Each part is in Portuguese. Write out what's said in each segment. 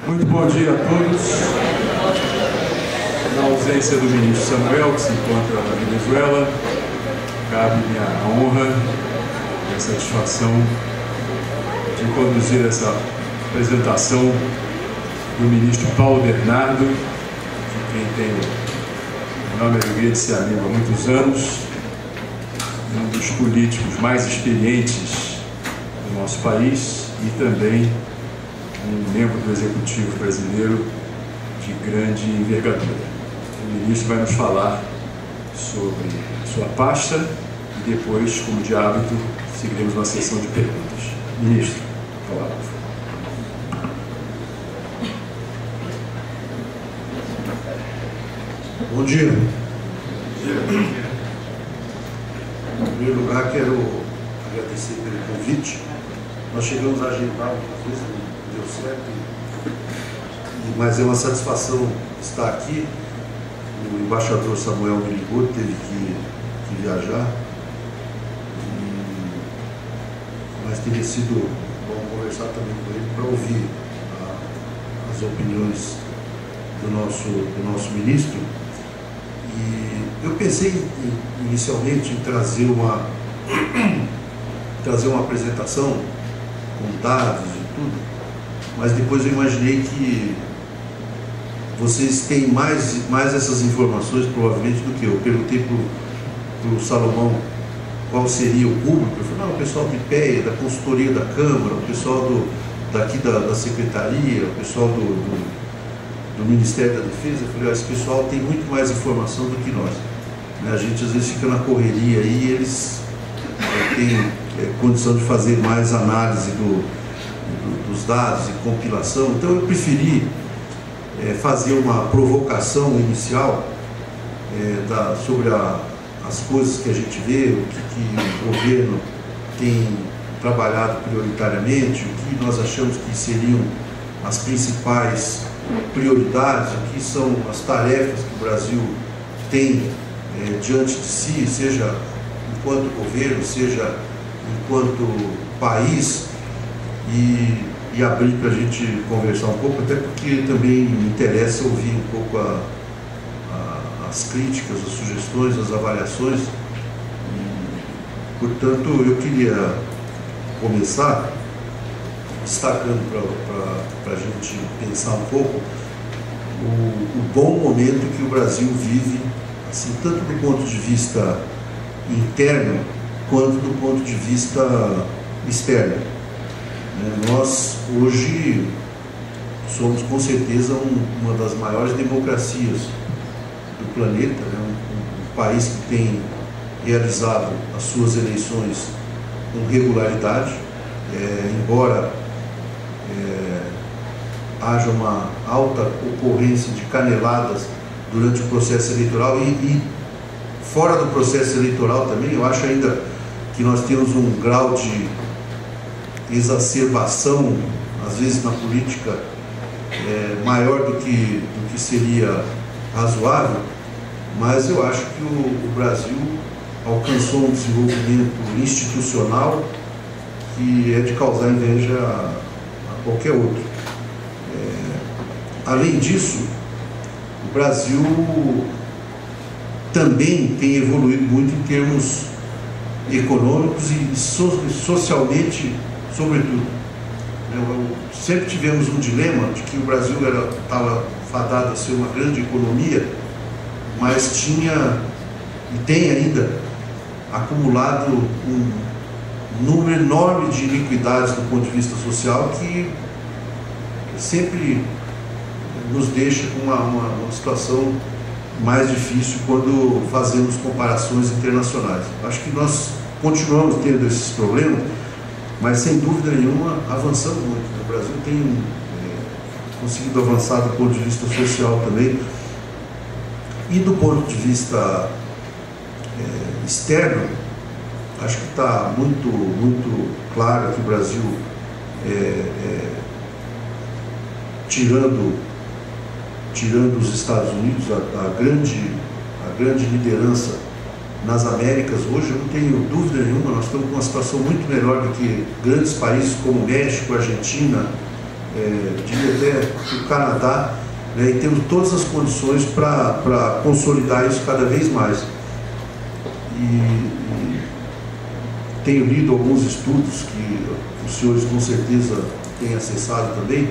Muito bom dia a todos. Na ausência do ministro Samuel, que se encontra na Venezuela, cabe-me a honra e a satisfação de conduzir essa apresentação do ministro Paulo Bernardo, de quem tenho enorme alegria de ser amigo há muitos anos, um dos políticos mais experientes do nosso país e também um membro do Executivo brasileiro de grande envergadura. O ministro vai nos falar sobre sua pasta e depois, como de hábito, seguiremos uma sessão de perguntas. Ministro, palavra. Bom dia. Em primeiro lugar, quero agradecer pelo convite. Nós chegamos a agendar uma coisa, não deu certo, mas é uma satisfação estar aqui. O embaixador Samuel me ligou, teve que viajar, mas teria sido bom conversar também com ele para ouvir as opiniões do nosso ministro. E eu pensei inicialmente em trazer uma apresentação com dados e tudo, mas depois eu imaginei que vocês têm mais essas informações provavelmente do que eu. Perguntei para o Salomão qual seria o público. Ele falou, não, o pessoal de PEA, da consultoria da Câmara, o pessoal daqui da Secretaria, o pessoal do Ministério da Defesa. Eu falei, esse pessoal tem muito mais informação do que nós. A gente às vezes fica na correria e eles têm condição de fazer mais análise dos dados e compilação. Então eu preferi fazer uma provocação inicial sobre as coisas que a gente vê, o que o governo tem trabalhado prioritariamente, o que nós achamos que seriam as principais prioridades, o que são as tarefas que o Brasil tem diante de si, seja enquanto governo, seja enquanto país, e abrir para a gente conversar um pouco, até porque também me interessa ouvir um pouco as críticas, as sugestões, as avaliações. Portanto, eu queria começar destacando para a gente pensar um pouco o bom momento que o Brasil vive, assim, tanto do ponto de vista interno quanto do ponto de vista externo. Nós hoje somos com certeza uma das maiores democracias do planeta, um país que tem realizado as suas eleições com regularidade, embora haja uma alta ocorrência de caneladas durante o processo eleitoral e fora do processo eleitoral também. Eu acho ainda que nós temos um grau de exacerbação, às vezes na política, maior do que seria razoável, mas eu acho que o Brasil alcançou um desenvolvimento institucional que é de causar inveja a qualquer outro. Além disso, o Brasil também tem evoluído muito em termos econômicos e socialmente, sobretudo. Sempre tivemos um dilema de que o Brasil estava fadado a ser uma grande economia, mas tinha e tem ainda acumulado um número enorme de iniquidades do ponto de vista social que sempre nos deixa com uma situação mais difícil quando fazemos comparações internacionais. Acho que nós continuamos tendo esses problemas, mas sem dúvida nenhuma avançamos muito. O Brasil tem conseguido avançar do ponto de vista social também. E do ponto de vista externo, acho que está muito claro que o Brasil, tirando os Estados Unidos, a grande liderança nas Américas hoje, eu não tenho dúvida nenhuma, nós estamos com uma situação muito melhor do que grandes países como México, Argentina, diria até que o Canadá, né, e temos todas as condições para consolidar isso cada vez mais. E tenho lido alguns estudos que os senhores com certeza têm acessado também,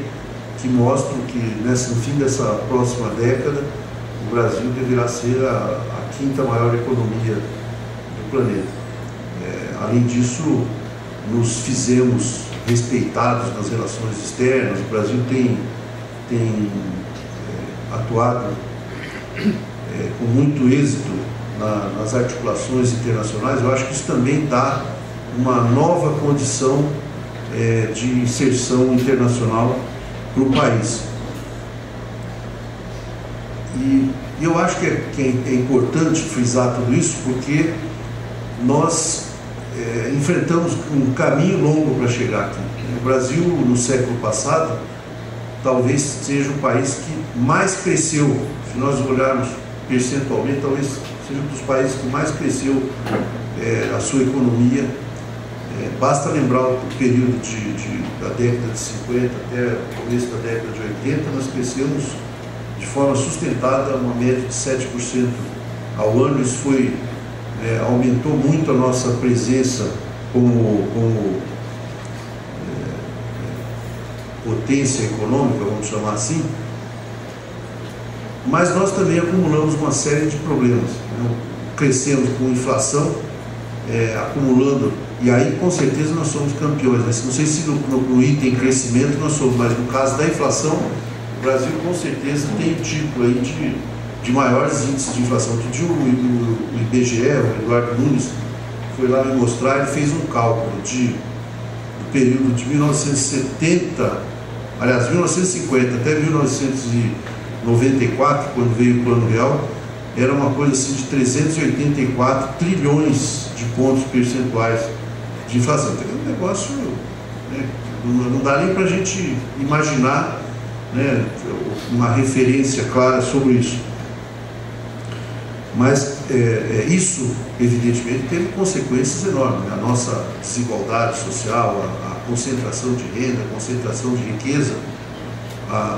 que mostram que no fim dessa próxima década o Brasil deverá ser a quinta maior economia do planeta. Além disso, nos fizemos respeitados nas relações externas. O Brasil tem atuado com muito êxito nas articulações internacionais. Eu acho que isso também dá uma nova condição de inserção internacional para o país. E eu acho que é importante frisar tudo isso, porque nós enfrentamos um caminho longo para chegar aqui. O Brasil, no século passado, talvez seja o país que mais cresceu. Se nós olharmos percentualmente, talvez seja um dos países que mais cresceu a sua economia. Basta lembrar o período da década de 50 até o começo da década de 80, nós crescemos de forma sustentada, uma média de 7% ao ano. Isso aumentou muito a nossa presença como potência econômica, vamos chamar assim, mas nós também acumulamos uma série de problemas. Crescemos com inflação, acumulando, e aí com certeza nós somos campeões, né? Não sei se no item crescimento nós somos, mas no caso da inflação, o Brasil com certeza tem o título aí de maiores índices de inflação. Outro dia o IBGE, o Eduardo Nunes, foi lá me mostrar, ele fez um cálculo do período de 1950 até 1994, quando veio o Plano Real, era uma coisa assim de 384 trilhões de pontos percentuais de inflação. Então, é um negócio, né, não dá nem para a gente imaginar, né, uma referência clara sobre isso. Mas isso, evidentemente, teve consequências enormes. A nossa desigualdade social, a concentração de renda, a concentração de riqueza,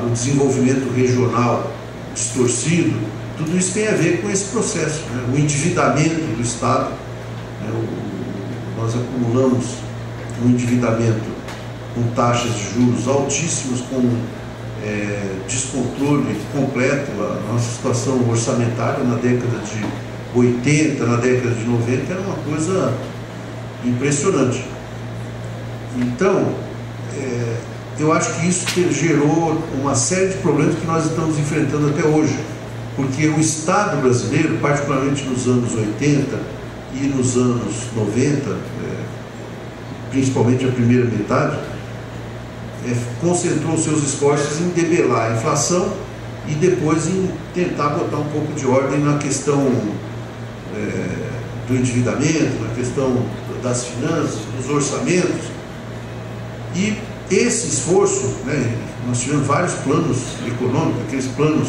o desenvolvimento regional distorcido, tudo isso tem a ver com esse processo, né? O endividamento do Estado, né? Nós acumulamos um endividamento com taxas de juros altíssimas, com descontrole completo. A nossa situação orçamentária na década de 80, na década de 90, era uma coisa impressionante. Então, eu acho que isso gerou uma série de problemas que nós estamos enfrentando até hoje, porque o Estado brasileiro, particularmente nos anos 80 e nos anos 90, principalmente a primeira metade, concentrou seus esforços em debelar a inflação e depois em tentar botar um pouco de ordem na questão do endividamento, na questão das finanças, dos orçamentos. E esse esforço, né, nós tivemos vários planos econômicos, aqueles planos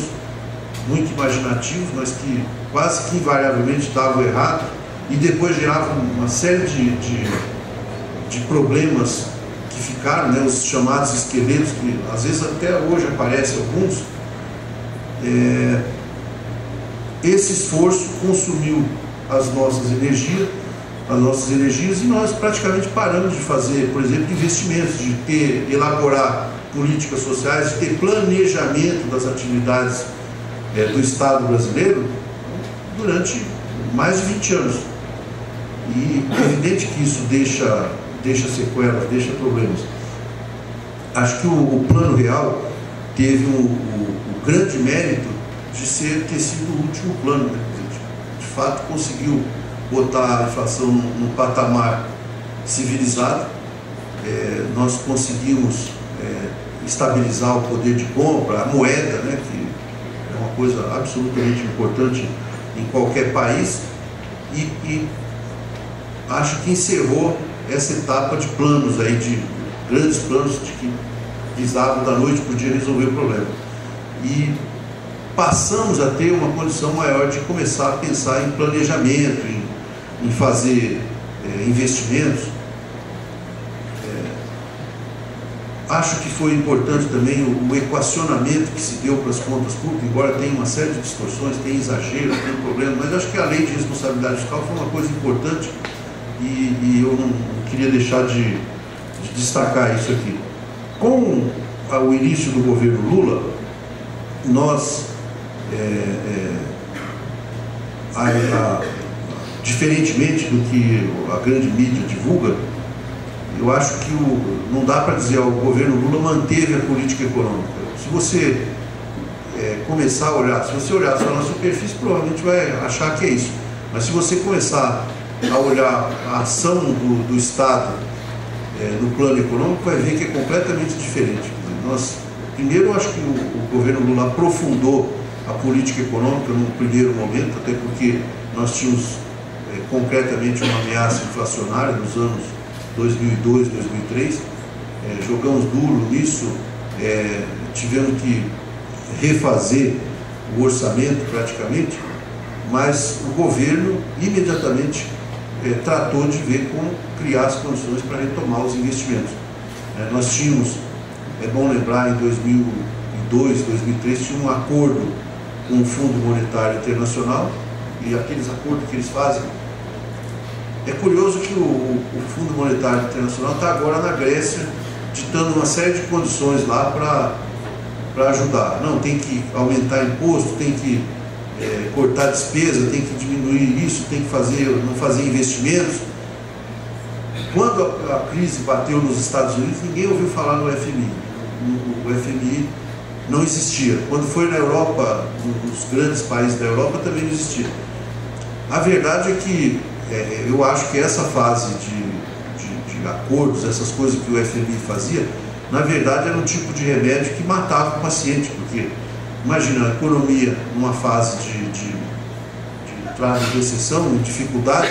muito imaginativos, mas que quase que invariavelmente davam errado e depois geravam uma série de problemas que ficaram, né, os chamados esqueletos, que às vezes até hoje aparecem alguns. Esse esforço consumiu as nossas energias e nós praticamente paramos de fazer, por exemplo, investimentos, de elaborar políticas sociais, de ter planejamento das atividades do Estado brasileiro durante mais de 20 anos. E é evidente que isso deixa sequelas, deixa problemas. Acho que o Plano Real teve o grande mérito de ter sido o último plano, né? De fato conseguiu botar a inflação num patamar civilizado. Nós conseguimos estabilizar o poder de compra, a moeda, né, que é uma coisa absolutamente importante em qualquer país, e acho que encerrou essa etapa de planos aí, de grandes planos de que visavam da noite para o dia resolver o problema. E passamos a ter uma condição maior de começar a pensar em planejamento, em fazer investimentos. Acho que foi importante também o equacionamento que se deu para as contas públicas, embora tenha uma série de distorções, tem exagero, tem problema, mas acho que a lei de responsabilidade fiscal foi uma coisa importante e eu não queria deixar de destacar isso aqui. Com o início do governo Lula, nós, diferentemente do que a grande mídia divulga, eu acho que não dá para dizer que o governo Lula manteve a política econômica. Se você começar a olhar, se você olhar só na superfície, provavelmente vai achar que é isso. Mas se você começar a olhar a ação do Estado no plano econômico, vai ver que é completamente diferente. Primeiro, eu acho que o governo Lula aprofundou a política econômica no primeiro momento, até porque nós tínhamos concretamente uma ameaça inflacionária nos anos 2002, 2003, jogamos duro nisso, tivemos que refazer o orçamento praticamente, mas o governo imediatamente tratou de ver como criar as condições para retomar os investimentos. Nós tínhamos, é bom lembrar, em 2002, 2003, tinha um acordo com o Fundo Monetário Internacional, e aqueles acordos que eles fazem. É curioso que o Fundo Monetário Internacional está agora na Grécia, ditando uma série de condições lá para ajudar. Não, tem que aumentar imposto, tem que cortar despesa, tem que diminuir isso, tem que não fazer investimentos. Quando a crise bateu nos Estados Unidos, ninguém ouviu falar no FMI. O FMI não existia. Quando foi na Europa, nos grandes países da Europa, também não existia. A verdade é que eu acho que essa fase de acordos, essas coisas que o FMI fazia, na verdade era um tipo de remédio que matava o paciente, porque imagina a economia numa fase de entrar em recessão, em dificuldade,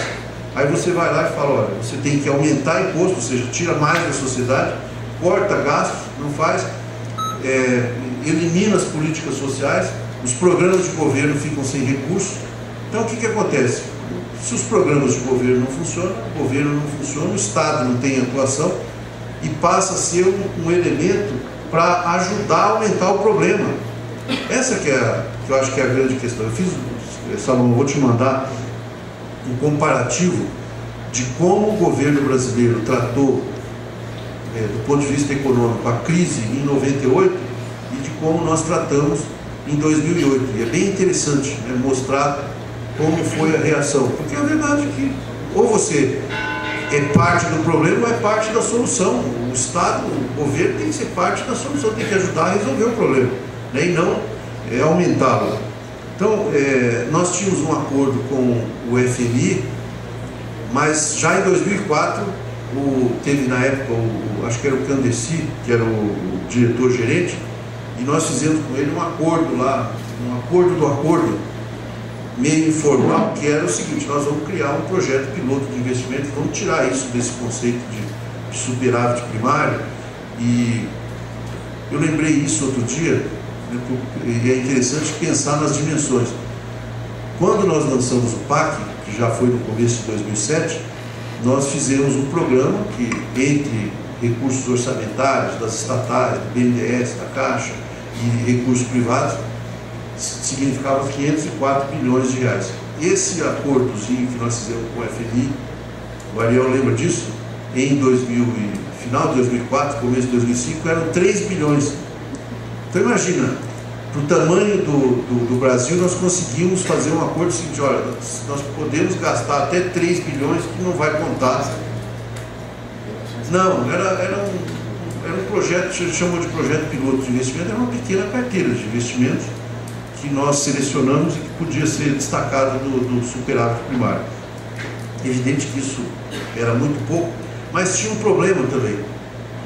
aí você vai lá e fala, olha, você tem que aumentar imposto, ou seja, tira mais da sociedade, corta gastos, não faz, elimina as políticas sociais, os programas de governo ficam sem recursos. Então o que acontece? Se os programas de governo não funcionam, o governo não funciona, o Estado não tem atuação e passa a ser um elemento para ajudar a aumentar o problema. Essa que eu acho que é a grande questão. Eu fiz, Salomão, vou te mandar um comparativo de como o governo brasileiro tratou, do ponto de vista econômico, a crise em 98 e de como nós tratamos em 2008. E é bem interessante mostrar como foi a reação, porque a verdade é que ou você é parte do problema ou é parte da solução. O Estado, o governo tem que ser parte da solução, tem que ajudar a resolver o problema, e não aumentá-lo. Então, nós tínhamos um acordo com o FMI, mas já em 2004, teve na época, acho que era o Candeci, que era o diretor-gerente, e nós fizemos com ele um acordo lá, um acordo do acordo, meio informal, que era o seguinte: nós vamos criar um projeto piloto de investimento, vamos tirar isso desse conceito de superávit primário. E eu lembrei isso outro dia, e é interessante pensar nas dimensões. Quando nós lançamos o PAC, que já foi no começo de 2007, nós fizemos um programa que, entre recursos orçamentários das estatais, do BNDES, da Caixa e recursos privados, significava 504 bilhões de reais. Esse acordozinho que nós fizemos com o FMI, o Ariel lembra disso? Em final de 2004, começo de 2005, eram 3 bilhões. Então imagina, para o tamanho do Brasil, nós conseguimos fazer um acordo seguinte: olha, nós podemos gastar até 3 bilhões que não vai contar. Não, era um projeto, a gente chamou de projeto piloto de investimento, era uma pequena carteira de investimentos que nós selecionamos e que podia ser destacado do superávit primário. Evidente que isso era muito pouco, mas tinha um problema também,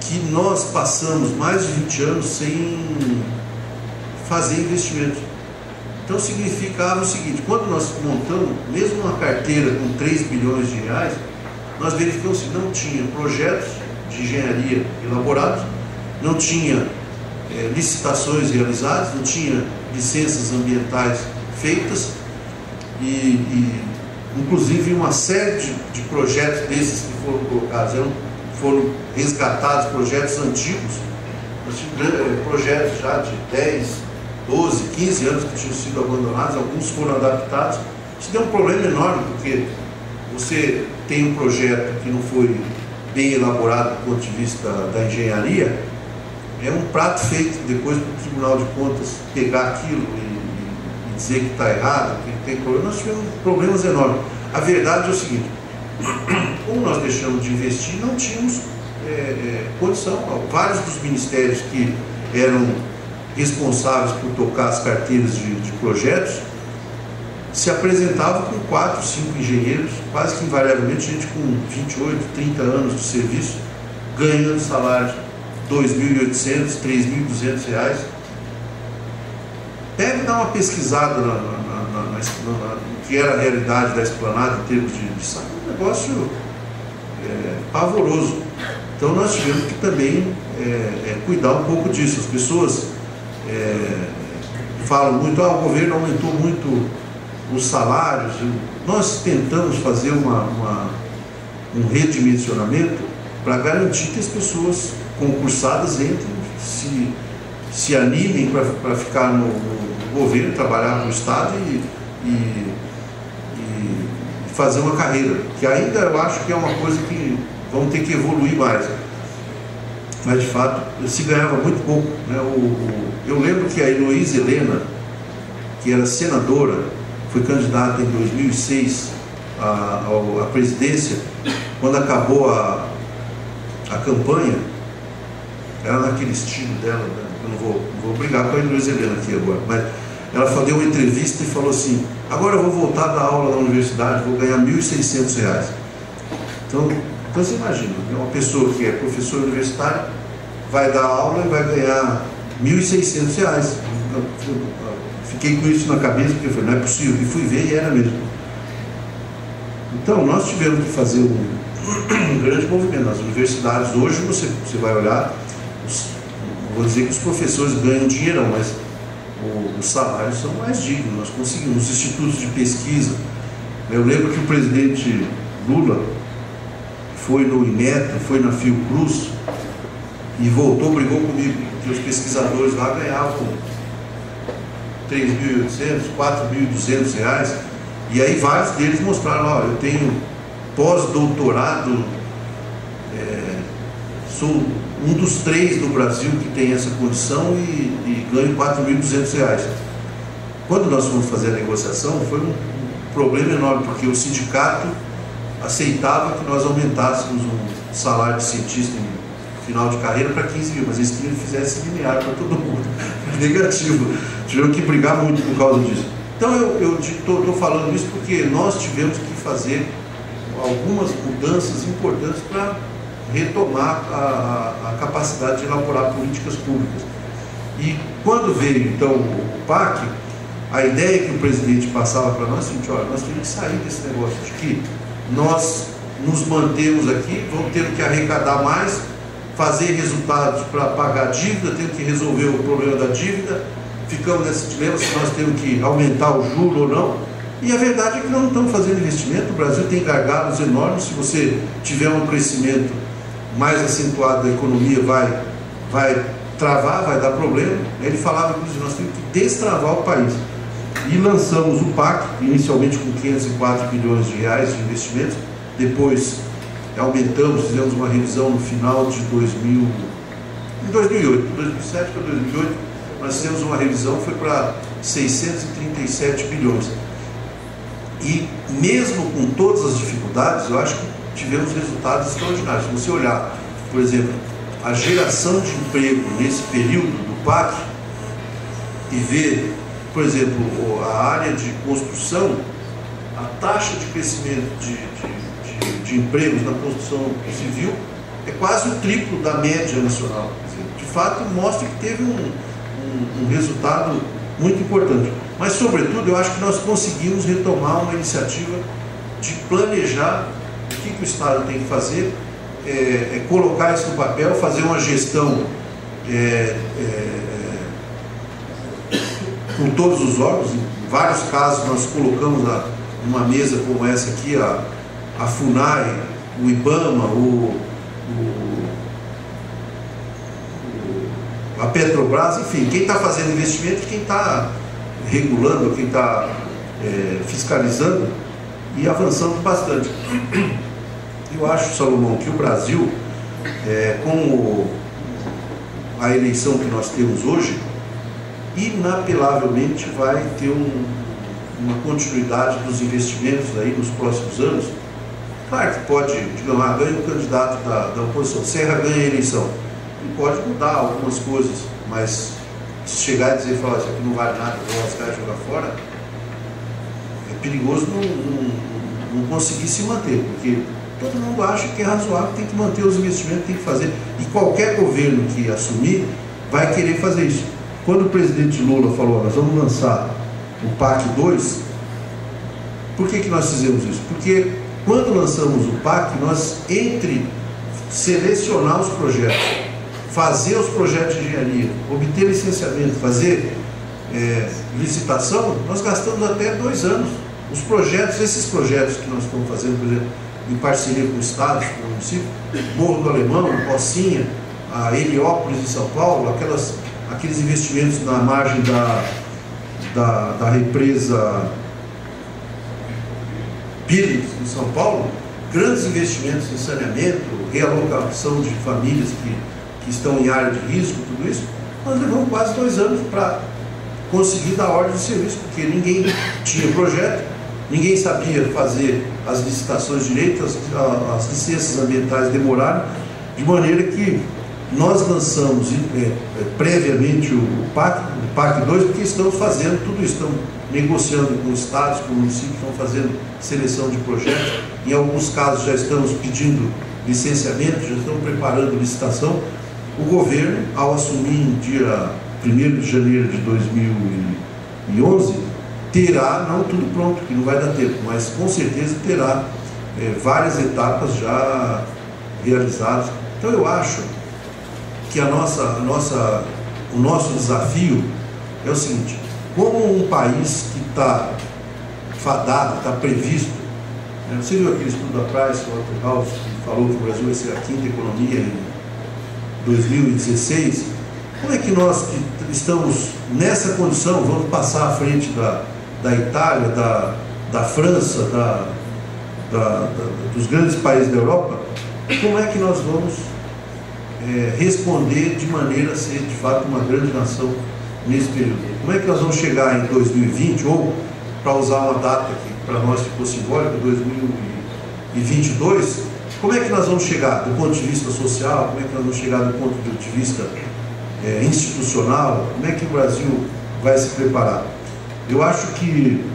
que nós passamos mais de 20 anos sem fazer investimento. Então significava o seguinte: quando nós montamos, mesmo uma carteira com 3 bilhões de reais, nós verificamos que não tinha projetos de engenharia elaborados, não tinha licitações realizadas, não tinha licenças ambientais feitas e inclusive uma série de projetos desses que foram colocados, foram resgatados projetos antigos Nós tivemos projetos já de 10, 12, 15 anos que tinham sido abandonados, alguns foram adaptados. Isso deu um problema enorme, porque você tem um projeto que não foi bem elaborado do ponto de vista da engenharia, é um prato feito depois para o Tribunal de Contas pegar aquilo e dizer que está errado, que tem problema. Nós tivemos problemas enormes. A verdade é o seguinte: como nós deixamos de investir, não tínhamos condição. Vários dos ministérios que eram responsáveis por tocar as carteiras de projetos se apresentavam com 4, 5 engenheiros, quase que invariavelmente gente com 28, 30 anos de serviço, ganhando salário de R$ 2.800, R$ 3.200. Pega e dá uma pesquisada no que era a realidade da Esplanada em termos de salário. Um negócio pavoroso. Então nós tivemos que também cuidar um pouco disso. As pessoas falam muito, o governo aumentou muito os salários. Nós tentamos fazer um redimensionamento para garantir que as pessoas concursadas entrem, se animem para ficar no governo, trabalhar no Estado e fazer uma carreira, que ainda eu acho que é uma coisa que vamos ter que evoluir mais. Mas de fato se ganhava muito pouco, né? Eu lembro que a Heloísa Helena, que era senadora, foi candidata em 2006 à presidência. Quando acabou a campanha, era naquele estilo dela, né? Eu não vou brigar com a Heloísa Helena aqui agora, mas ela deu uma entrevista e falou assim: agora eu vou voltar a dar aula na universidade, vou ganhar R$ 1.600. Então você imagina, uma pessoa que é professora universitária vai dar aula e vai ganhar R$ 1.600. Fiquei com isso na cabeça, porque eu falei, não é possível, e fui ver e era mesmo. Então nós tivemos que fazer um grande movimento nas universidades. Hoje você vai olhar, vou dizer que os professores ganham dinheirão, mas os salários são mais dignos. Nós conseguimos, os institutos de pesquisa. Eu lembro que o presidente Lula foi no INET, foi na Fiocruz e voltou, brigou comigo, porque os pesquisadores lá ganhavam R$ 3.800, R$ 4.200, e aí vários deles mostraram: eu tenho pós-doutorado, sou um dos 3 do Brasil que tem essa condição e ganho R$ 4.200. Quando nós fomos fazer a negociação, foi um problema enorme, porque o sindicato aceitava que nós aumentássemos o salário de cientista em final de carreira para 15 mil, mas eles queriam que fizesse linear para todo mundo. Negativo. Tiveram que brigar muito por causa disso. Então eu estou falando isso porque nós tivemos que fazer algumas mudanças importantes para retomar a capacidade de elaborar políticas públicas. E quando veio então o PAC, a ideia que o presidente passava para nós é: olha, nós temos que sair desse negócio de que nós nos mantemos aqui, vamos ter que arrecadar mais, fazer resultados para pagar a dívida, temos que resolver o problema da dívida, ficamos nesse dilema se nós temos que aumentar o juro ou não. E a verdade é que nós não estamos fazendo investimento. O Brasil tem gargalos enormes. Se você tiver um crescimento mais acentuado da economia, vai travar, vai dar problema. Ele falava, inclusive, nós temos que destravar o país. E lançamos o PAC, inicialmente com 504 bilhões de reais de investimentos, depois aumentamos, fizemos uma revisão no final de 2008, 2007 para 2008, nós fizemos uma revisão, foi para 637 bilhões. E mesmo com todas as dificuldades, eu acho que tivemos resultados extraordinários. Se você olhar, por exemplo, a geração de emprego nesse período do PAC e ver, por exemplo, a área de construção, a taxa de crescimento de empregos na construção civil é quase o triplo da média nacional. De fato, mostra que teve um resultado muito importante. Mas, sobretudo, eu acho que nós conseguimos retomar uma iniciativa de planejar o que o Estado tem que fazer, colocar isso no papel, fazer uma gestão com todos os órgãos. Em vários casos nós colocamos numa mesa como essa aqui, a FUNAI, o IBAMA, a Petrobras, enfim, quem está fazendo investimento, quem está regulando, quem está fiscalizando e avançando bastante. Eu acho, Salomão, que o Brasil, com a eleição que nós temos hoje, inapelavelmente vai ter uma continuidade dos investimentos aí nos próximos anos. Claro que pode, digamos, ganha o candidato da oposição, Serra ganha a eleição, e pode mudar algumas coisas, mas se chegar e falar, isso aqui não vale nada, vou lascar e jogar fora, é perigoso não conseguir se manter, porque todo mundo acha que é razoável, tem que manter os investimentos, tem que fazer, e qualquer governo que assumir vai querer fazer isso. Quando o presidente Lula falou, nós vamos lançar o PAC 2, por que nós fizemos isso? Porque quando lançamos o PAC, nós, entre selecionar os projetos, fazer os projetos de engenharia, obter licenciamento, fazer licitação, nós gastamos até 2 anos. Os projetos, esses projetos que nós estamos fazendo, por exemplo, em parceria com o Estado, com o município, Morro do Alemão, Pocinha, a Heliópolis em São Paulo, aqueles investimentos na margem da represa Pires, em São Paulo, grandes investimentos em saneamento, realocação de famílias que estão em área de risco, tudo isso, nós levamos quase 2 anos para conseguir dar ordem de serviço, porque ninguém tinha projeto, ninguém sabia fazer as licitações direitas, as licenças ambientais demoraram, de maneira que nós lançamos previamente o PAC 2, porque estamos fazendo tudo isso, estamos negociando com os estados, com o município, estão fazendo seleção de projetos, em alguns casos já estamos pedindo licenciamento, já estamos preparando licitação. O governo, ao assumir em dia 1º de janeiro de 2011, terá, não tudo pronto, que não vai dar tempo, mas com certeza terá várias etapas já realizadas. Então eu acho que o nosso desafio é o seguinte: como um país que está fadado, está previsto, você viu aquele estudo da Price Waterhouse que falou que o Brasil vai ser a 5ª economia em 2016, como é que nós que estamos nessa condição vamos passar à frente da Itália, da França, dos grandes países da Europa? Como é que nós vamos responder de maneira a ser de fato uma grande nação nesse período? Como é que nós vamos chegar em 2020, ou para usar uma data que para nós ficou simbólica, 2022, como é que nós vamos chegar do ponto de vista social, como é que nós vamos chegar do ponto de vista institucional, como é que o Brasil vai se preparar? Eu acho que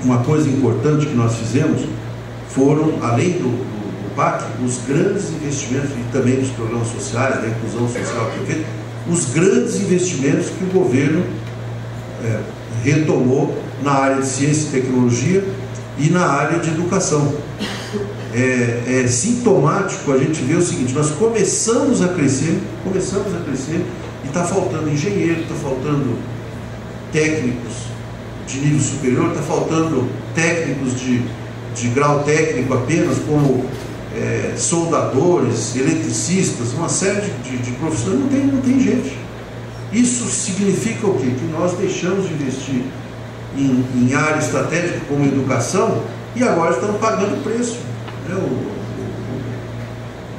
uma coisa importante que nós fizemos foram, além do PAC, os grandes investimentos, e também dos programas sociais, da inclusão social, os grandes investimentos que o governo retomou na área de ciência e tecnologia e na área de educação. É sintomático a gente ver o seguinte: nós começamos a crescer e está faltando engenheiro, está faltando técnicos de nível superior, está faltando técnicos de grau técnico apenas, como soldadores, eletricistas, uma série de profissões, não tem gente. Isso significa o quê? Que nós deixamos de investir em área estratégica como educação e agora estamos pagando preço.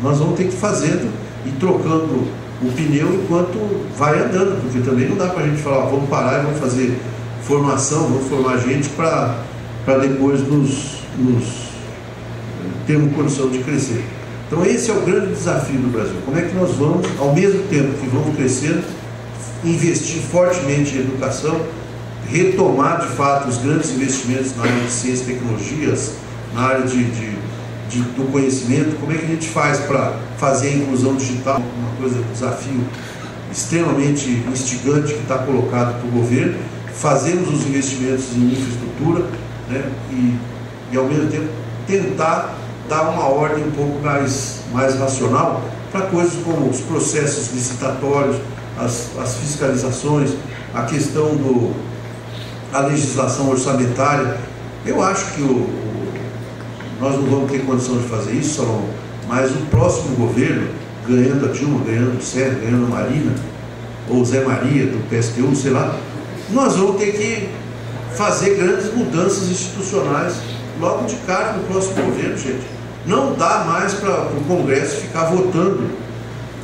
Nós vamos ter que ir fazendo e trocando o pneu enquanto vai andando, porque também não dá para a gente falar, vamos parar e vamos fazer formação, vamos formar gente para depois termos condição de crescer. Então esse é o grande desafio do Brasil: como é que nós vamos, ao mesmo tempo que vamos crescendo, investir fortemente em educação, retomar de fato os grandes investimentos na área de ciência e tecnologias, na área do conhecimento. Como é que a gente faz para fazer a inclusão digital, uma coisa, um desafio extremamente instigante que está colocado para o governo. Fazemos os investimentos em infraestrutura, e ao mesmo tempo tentar dar uma ordem um pouco mais racional para coisas como os processos licitatórios, as fiscalizações, a questão da legislação orçamentária. Eu acho que nós não vamos ter condição de fazer isso, Salomão, mas o próximo governo, ganhando a Dilma, ganhando o Sérgio, ganhando a Marina, ou Zé Maria do PSTU, sei lá, nós vamos ter que fazer grandes mudanças institucionais logo de cara no próximo governo, gente. Não dá mais para o Congresso ficar votando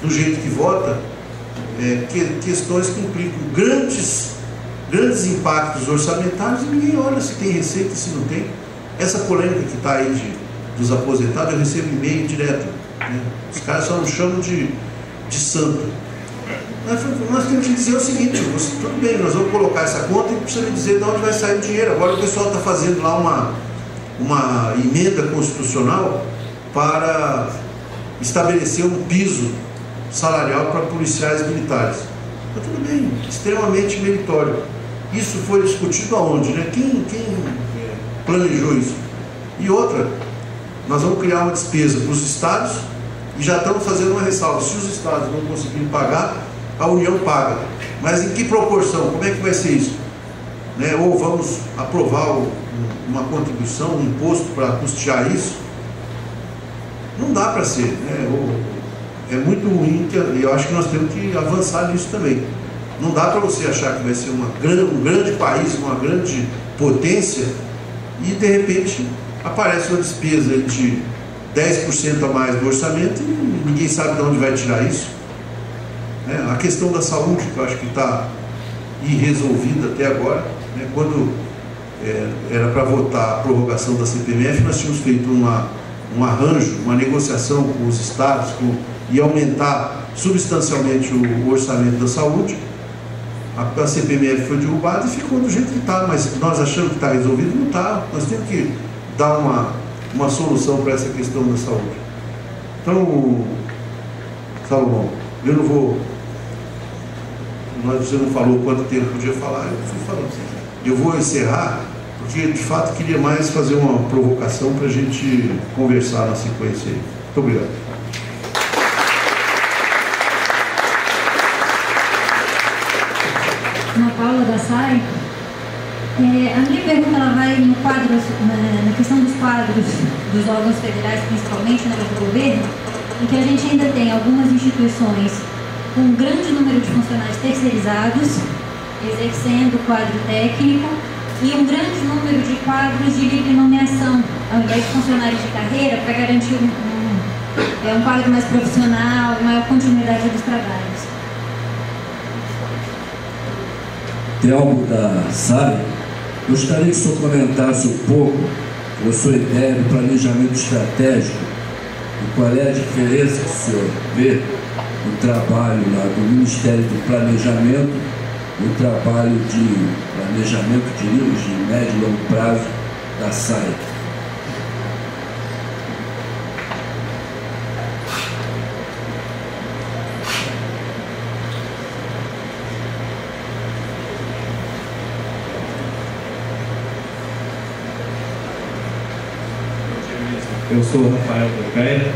do jeito que vota questões que implicam grandes impactos orçamentários e ninguém olha se tem receita, se não tem. Essa polêmica que está aí dos aposentados, eu recebo e-mail direto, né? Os caras só não chamam de santo. Nós temos que dizer o seguinte: tudo bem, nós vamos colocar essa conta e precisa me dizer de onde vai sair o dinheiro. Agora o pessoal está fazendo lá uma emenda constitucional para estabelecer um piso salarial para policiais militares. Mas tudo bem, extremamente meritório. Isso foi discutido aonde, né? Quem planejou isso? E outra, nós vamos criar uma despesa para os estados e já estamos fazendo uma ressalva: se os estados não conseguirem pagar, a União paga. Mas em que proporção? Como é que vai ser isso? Né? Ou vamos aprovar uma contribuição, um imposto para custear isso? Não dá para ser, né? É muito ruim, e eu acho que nós temos que avançar nisso também. Não dá para você achar que vai ser um grande país, uma grande potência, e de repente aparece uma despesa de 10% a mais do orçamento e ninguém sabe de onde vai tirar isso. A questão da saúde, que eu acho que está irresolvida até agora, né? Quando era para votar a prorrogação da CPMF, nós tínhamos feito um arranjo, uma negociação com os estados, e aumentar substancialmente o orçamento da saúde. A CPMF foi derrubada e ficou do jeito que está, mas nós achamos que está resolvido, não está. Nós temos que dar uma solução para essa questão da saúde. Então, Salomão, eu não vou... Você não falou quanto tempo podia falar, eu fui falando. Eu vou encerrar, porque de fato queria mais fazer uma provocação para a gente conversar na sequência aí. Muito obrigado. Ana Paula da SAI. A minha pergunta ela vai no quadro, na questão dos quadros dos órgãos federais, principalmente do governo, em que a gente ainda tem algumas instituições com um grande número de funcionários terceirizados, exercendo o quadro técnico, e um grande número de quadros de livre nomeação, ao invés de funcionários de carreira, para garantir um quadro mais profissional e maior continuidade dos trabalhos. Telmo da SAI, gostaria que o senhor comentasse um pouco a sua ideia do planejamento estratégico e qual é a diferença que o senhor vê no trabalho lá do Ministério do Planejamento e o trabalho de planejamento de livros de médio e longo prazo da SAI. Eu sou o Rafael Belpeira.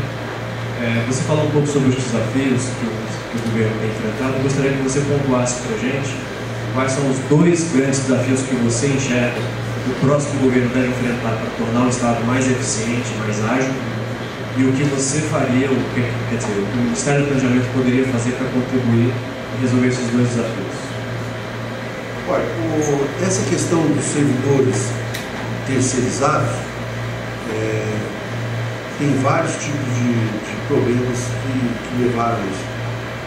Você falou um pouco sobre os desafios que o governo tem enfrentado. Eu gostaria que você pontuasse para a gente quais são os dois grandes desafios que você enxerga que o próximo governo deve enfrentar para tornar o Estado mais eficiente, mais ágil, e o que você faria, o Ministério do Planejamento poderia fazer para contribuir e resolver esses dois desafios. Olha, essa questão dos servidores terceirizados tem vários tipos de problemas que levaram a isso.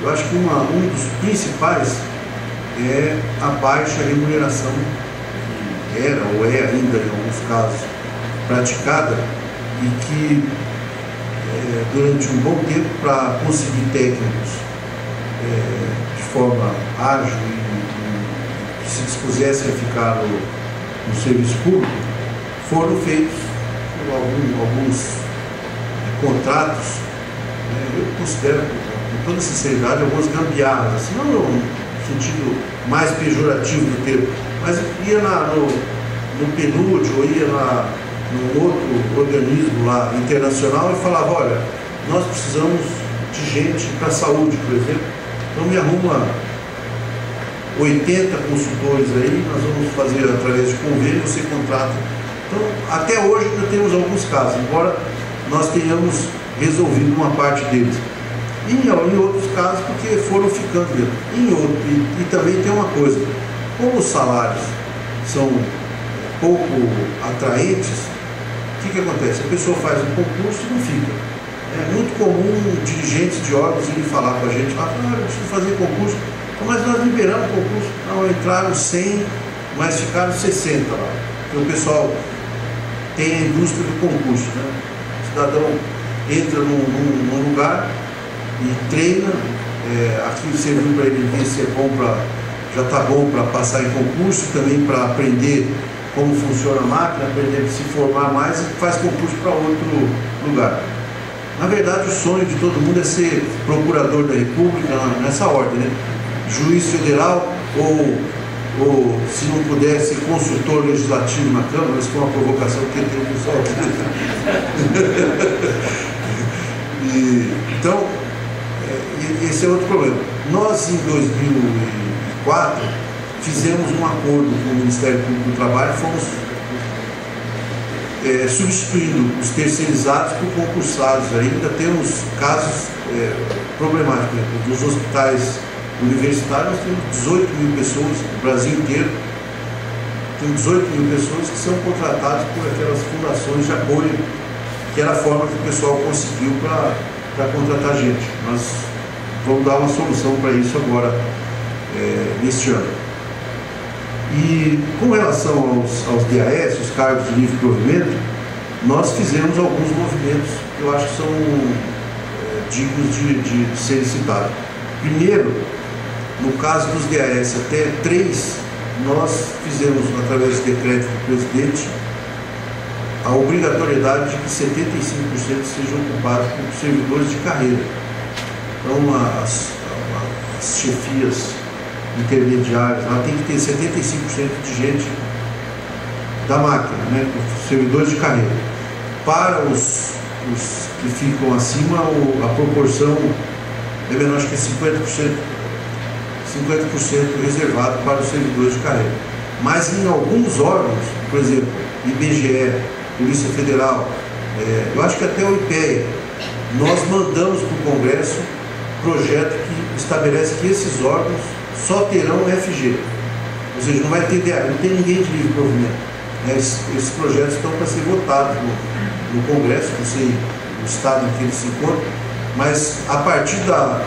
Eu acho que um dos principais é a baixa remuneração, que era ou é ainda em alguns casos praticada, e que durante um bom tempo, para conseguir técnicos de forma ágil e que se dispusessem a ficar no serviço público, foram feitos alguns contratos, eu considero com toda sinceridade algumas gambiarras, assim, não no sentido mais pejorativo do termo, mas ia no PNUD ou ia num outro organismo lá internacional e falava: olha, nós precisamos de gente para a saúde, por exemplo, então me arruma 80 consultores aí, nós vamos fazer através de convênio, você contrata. Então, até hoje ainda temos alguns casos, embora nós tenhamos resolvido uma parte deles. E em outros casos, porque foram ficando dentro. E também tem uma coisa, como os salários são pouco atraentes, o que acontece? A pessoa faz um concurso e não fica. É muito comum dirigentes de órgãos irem falar com a gente, eu preciso fazer concurso, mas nós liberamos o concurso. Não, entraram 100, mas ficaram 60 lá. Porque o pessoal tem a indústria do concurso, né? O cidadão entra num lugar e treina, aquilo serviu para ele ver se é bom já está bom para passar em concurso, também para aprender como funciona a máquina, aprender a se formar mais e faz concurso para outro lugar. Na verdade, o sonho de todo mundo é ser procurador da República, nessa ordem, né? Juiz federal ou se não puder, ser consultor legislativo na Câmara, isso foi uma provocação que tem o pessoal aqui. Então, esse é outro problema. Nós, em 2004, fizemos um acordo com o Ministério Público do Trabalho, fomos substituindo os terceirizados por concursados. Ainda temos casos problemáticos. Dos hospitais universitários, nós temos 18 mil pessoas, no Brasil inteiro, temos 18 mil pessoas que são contratadas por aquelas fundações de apoio, que era a forma que o pessoal conseguiu para contratar gente. Nós vamos dar uma solução para isso agora, neste ano. E com relação aos DAS, os cargos de livre provimento, nós fizemos alguns movimentos que eu acho que são dignos de serem citados. Primeiro, no caso dos DAS até 3, nós fizemos, através do decreto do presidente, a obrigatoriedade de que 75% sejam ocupados por servidores de carreira. Então, as chefias intermediárias, lá tem que ter 75% de gente da máquina, né, servidores de carreira. Para os que ficam acima, a proporção é menor, acho que é 50% reservado para os servidores de carreira. Mas em alguns órgãos, por exemplo, IBGE, Polícia Federal, eu acho que até o IPEA, nós mandamos para o Congresso projeto que estabelece que esses órgãos só terão FG, ou seja, não vai ter DA, não tem ninguém de livre provimento. Esses projetos estão para ser votados no Congresso, não sei o estado em que eles se encontram, mas a partir da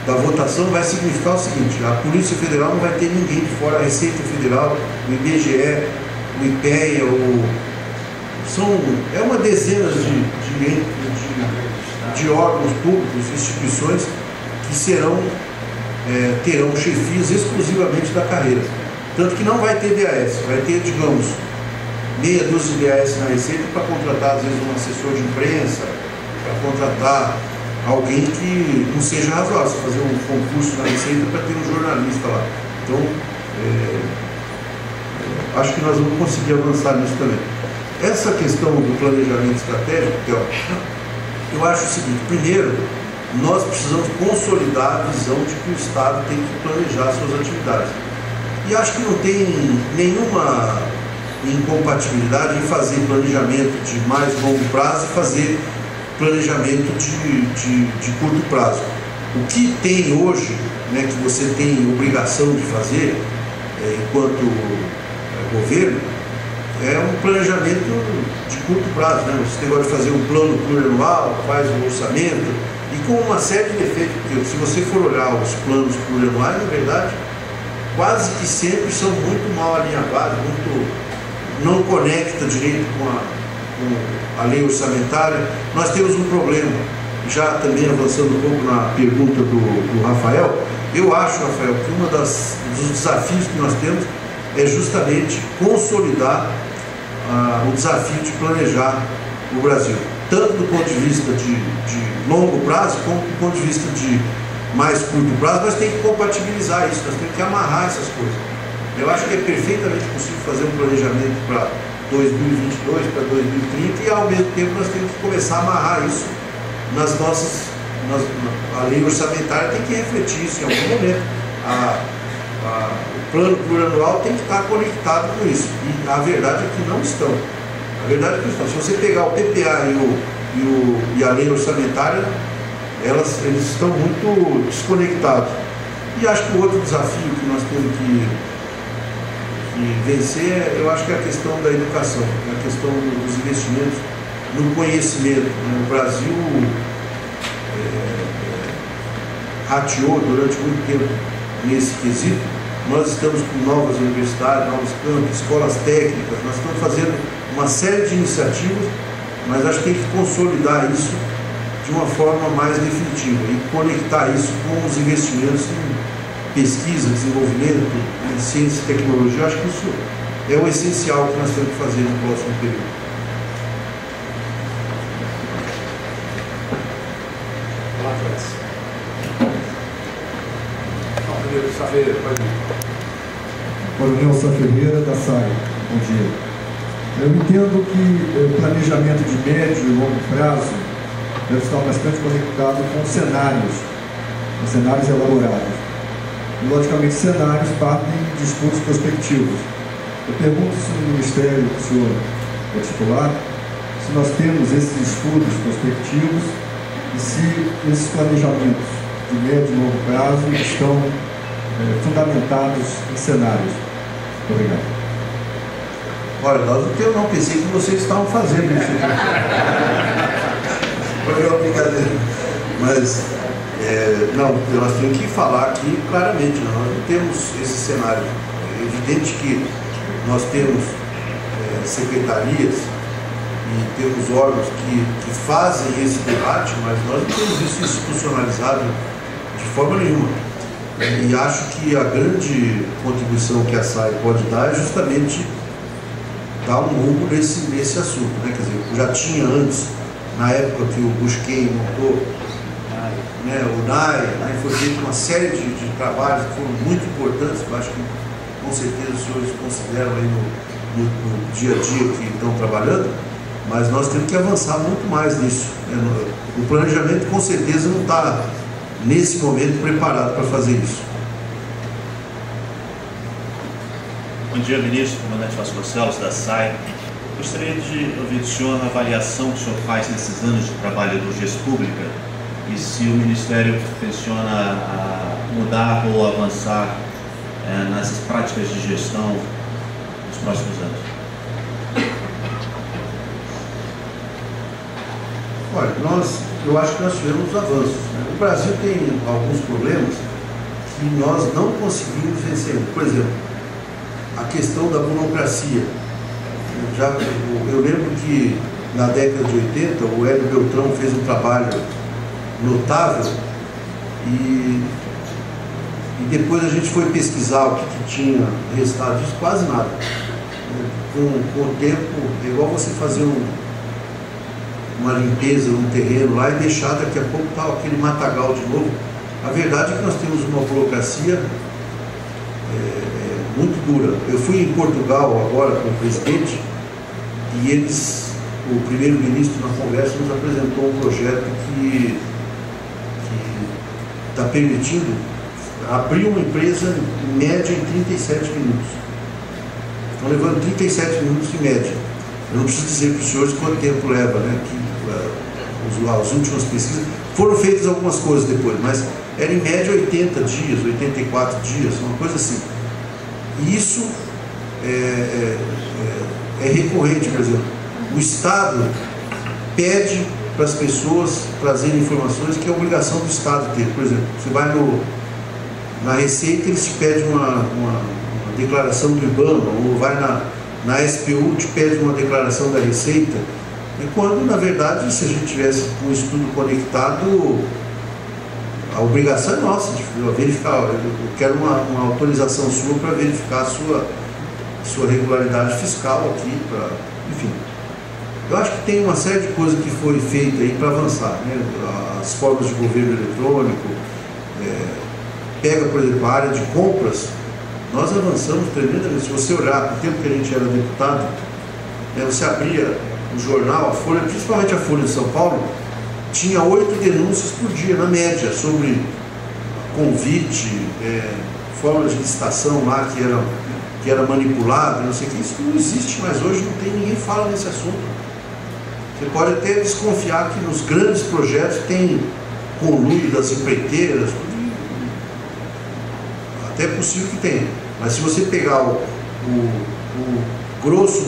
votação vai significar o seguinte: a Polícia Federal não vai ter ninguém de fora, a Receita Federal, o IBGE, o IPEA, é uma dezena de órgãos públicos, instituições que terão chefias exclusivamente da carreira. Tanto que não vai ter DAS, vai ter, digamos, meia dúzia de DAS na Receita para contratar, às vezes, um assessor de imprensa, para contratar alguém que não seja razoável, fazer um concurso na Receita para ter um jornalista lá. Então, acho que nós vamos conseguir avançar nisso também. Essa questão do planejamento estratégico, eu acho o seguinte: primeiro, nós precisamos consolidar a visão de que o Estado tem que planejar suas atividades. E acho que não tem nenhuma incompatibilidade em fazer planejamento de mais longo prazo e fazer planejamento de curto prazo. O que tem hoje, né, que você tem obrigação de fazer enquanto governo, é um planejamento de curto prazo, né? Você tem de fazer um plano plurianual, faz um orçamento, e com uma série de defeitos, porque se você for olhar os planos plurianuais, na verdade, quase que sempre são muito mal alinhavados, não conecta direito com a lei orçamentária. Nós temos um problema, já também avançando um pouco na pergunta do Rafael. Eu acho, Rafael, que um dos desafios que nós temos é justamente consolidar o desafio de planejar o Brasil, tanto do ponto de vista de longo prazo, como do ponto de vista de mais curto prazo. Nós temos que compatibilizar isso, nós temos que amarrar essas coisas. Eu acho que é perfeitamente possível fazer um planejamento para 2022, para 2030, e ao mesmo tempo nós temos que começar a amarrar isso a lei orçamentária tem que refletir isso em algum momento. O plano plurianual tem que estar conectado com isso, e a verdade é que não estão. A verdade é que não estão. Se você pegar o PPA e a lei orçamentária, eles estão muito desconectados. E acho que o outro desafio que nós temos que vencer, eu acho que é a questão da educação, a questão dos investimentos no conhecimento. O Brasil rateou durante muito tempo nesse quesito. Nós estamos com novas universidades, novos campos, escolas técnicas, nós estamos fazendo uma série de iniciativas, mas acho que tem que consolidar isso de uma forma mais definitiva e conectar isso com os investimentos em pesquisa, desenvolvimento, em ciência e tecnologia. Eu acho que isso é o essencial que nós temos que fazer no próximo período. Coronel Sá Ferreira, da SAI. Bom dia. Eu entendo que o planejamento de médio e longo prazo deve estar bastante conectado com cenários elaborados. E, logicamente, cenários partem de estudos prospectivos. Eu pergunto se no Ministério que o senhor é titular, se nós temos esses estudos prospectivos e se esses planejamentos de médio e longo prazo estão fundamentados em cenários. Muito obrigado. Olha, eu não pensei que vocês estavam fazendo isso. Foi uma brincadeira. Mas, não, nós temos que falar aqui claramente, nós não temos esse cenário. É evidente que nós temos secretarias e temos órgãos que fazem esse debate, mas nós não temos isso institucionalizado de forma nenhuma. E acho que a grande contribuição que a SAI pode dar é justamente dar um rumo nesse assunto, né? Quer dizer, já tinha antes, na época que o Busquem montou, né, o NAI, né, foi feita uma série de trabalhos que foram muito importantes, eu acho que com certeza os senhores consideram aí no dia a dia que estão trabalhando, mas nós temos que avançar muito mais nisso, né? O planejamento com certeza não está nesse momento preparado para fazer isso. Bom dia, ministro, comandante Vasconcelos, da SAI. Gostaria de ouvir do senhor a avaliação que o senhor faz nesses anos de trabalho do GES Pública e se o Ministério tenciona mudar ou avançar nessas práticas de gestão nos próximos anos. Olha, eu acho que nós tivemos avanços, né? O Brasil tem alguns problemas que nós não conseguimos vencer. Por exemplo, a questão da burocracia. Eu lembro que na década de 80 o Hélio Beltrão fez um trabalho notável e depois a gente foi pesquisar o que tinha resultado disso, quase nada. Com o tempo, é igual você fazer uma limpeza num terreno lá e deixar daqui a pouco tá aquele matagal de novo. A verdade é que nós temos uma burocracia muito dura. Eu fui em Portugal agora com o presidente e o primeiro-ministro na conversa nos apresentou um projeto que está permitindo abrir uma empresa em média em 37 minutos. Estão levando 37 minutos em média. Eu não preciso dizer para os senhores quanto tempo leva, né? As últimas pesquisas foram feitas algumas coisas depois, mas era em média 80 dias, 84 dias, uma coisa assim. E isso é recorrente, por exemplo. O Estado pede para as pessoas trazerem informações que é obrigação do Estado ter. Por exemplo, você vai na Receita, eles te pedem uma declaração do IBAMA, ou vai na SPU, te pede uma declaração da Receita. E quando, na verdade, se a gente tivesse um estudo conectado, a obrigação é nossa de verificar. Eu quero uma autorização sua para verificar a sua regularidade fiscal aqui, enfim. Eu acho que tem uma série de coisas que foi feita aí para avançar, né? As formas de governo eletrônico, pega, por exemplo, a área de compras, nós avançamos tremendamente. Se você olhar no tempo que a gente era deputado, você abria o jornal, a Folha, principalmente a Folha de São Paulo, tinha 8 denúncias por dia, na média, sobre convite, forma de licitação lá que era manipulada, não sei o que. Isso não existe mais hoje, não tem, ninguém fala nesse assunto. Você pode até desconfiar que nos grandes projetos tem conluio das empreiteiras, até é possível que tenha, mas se você pegar o grosso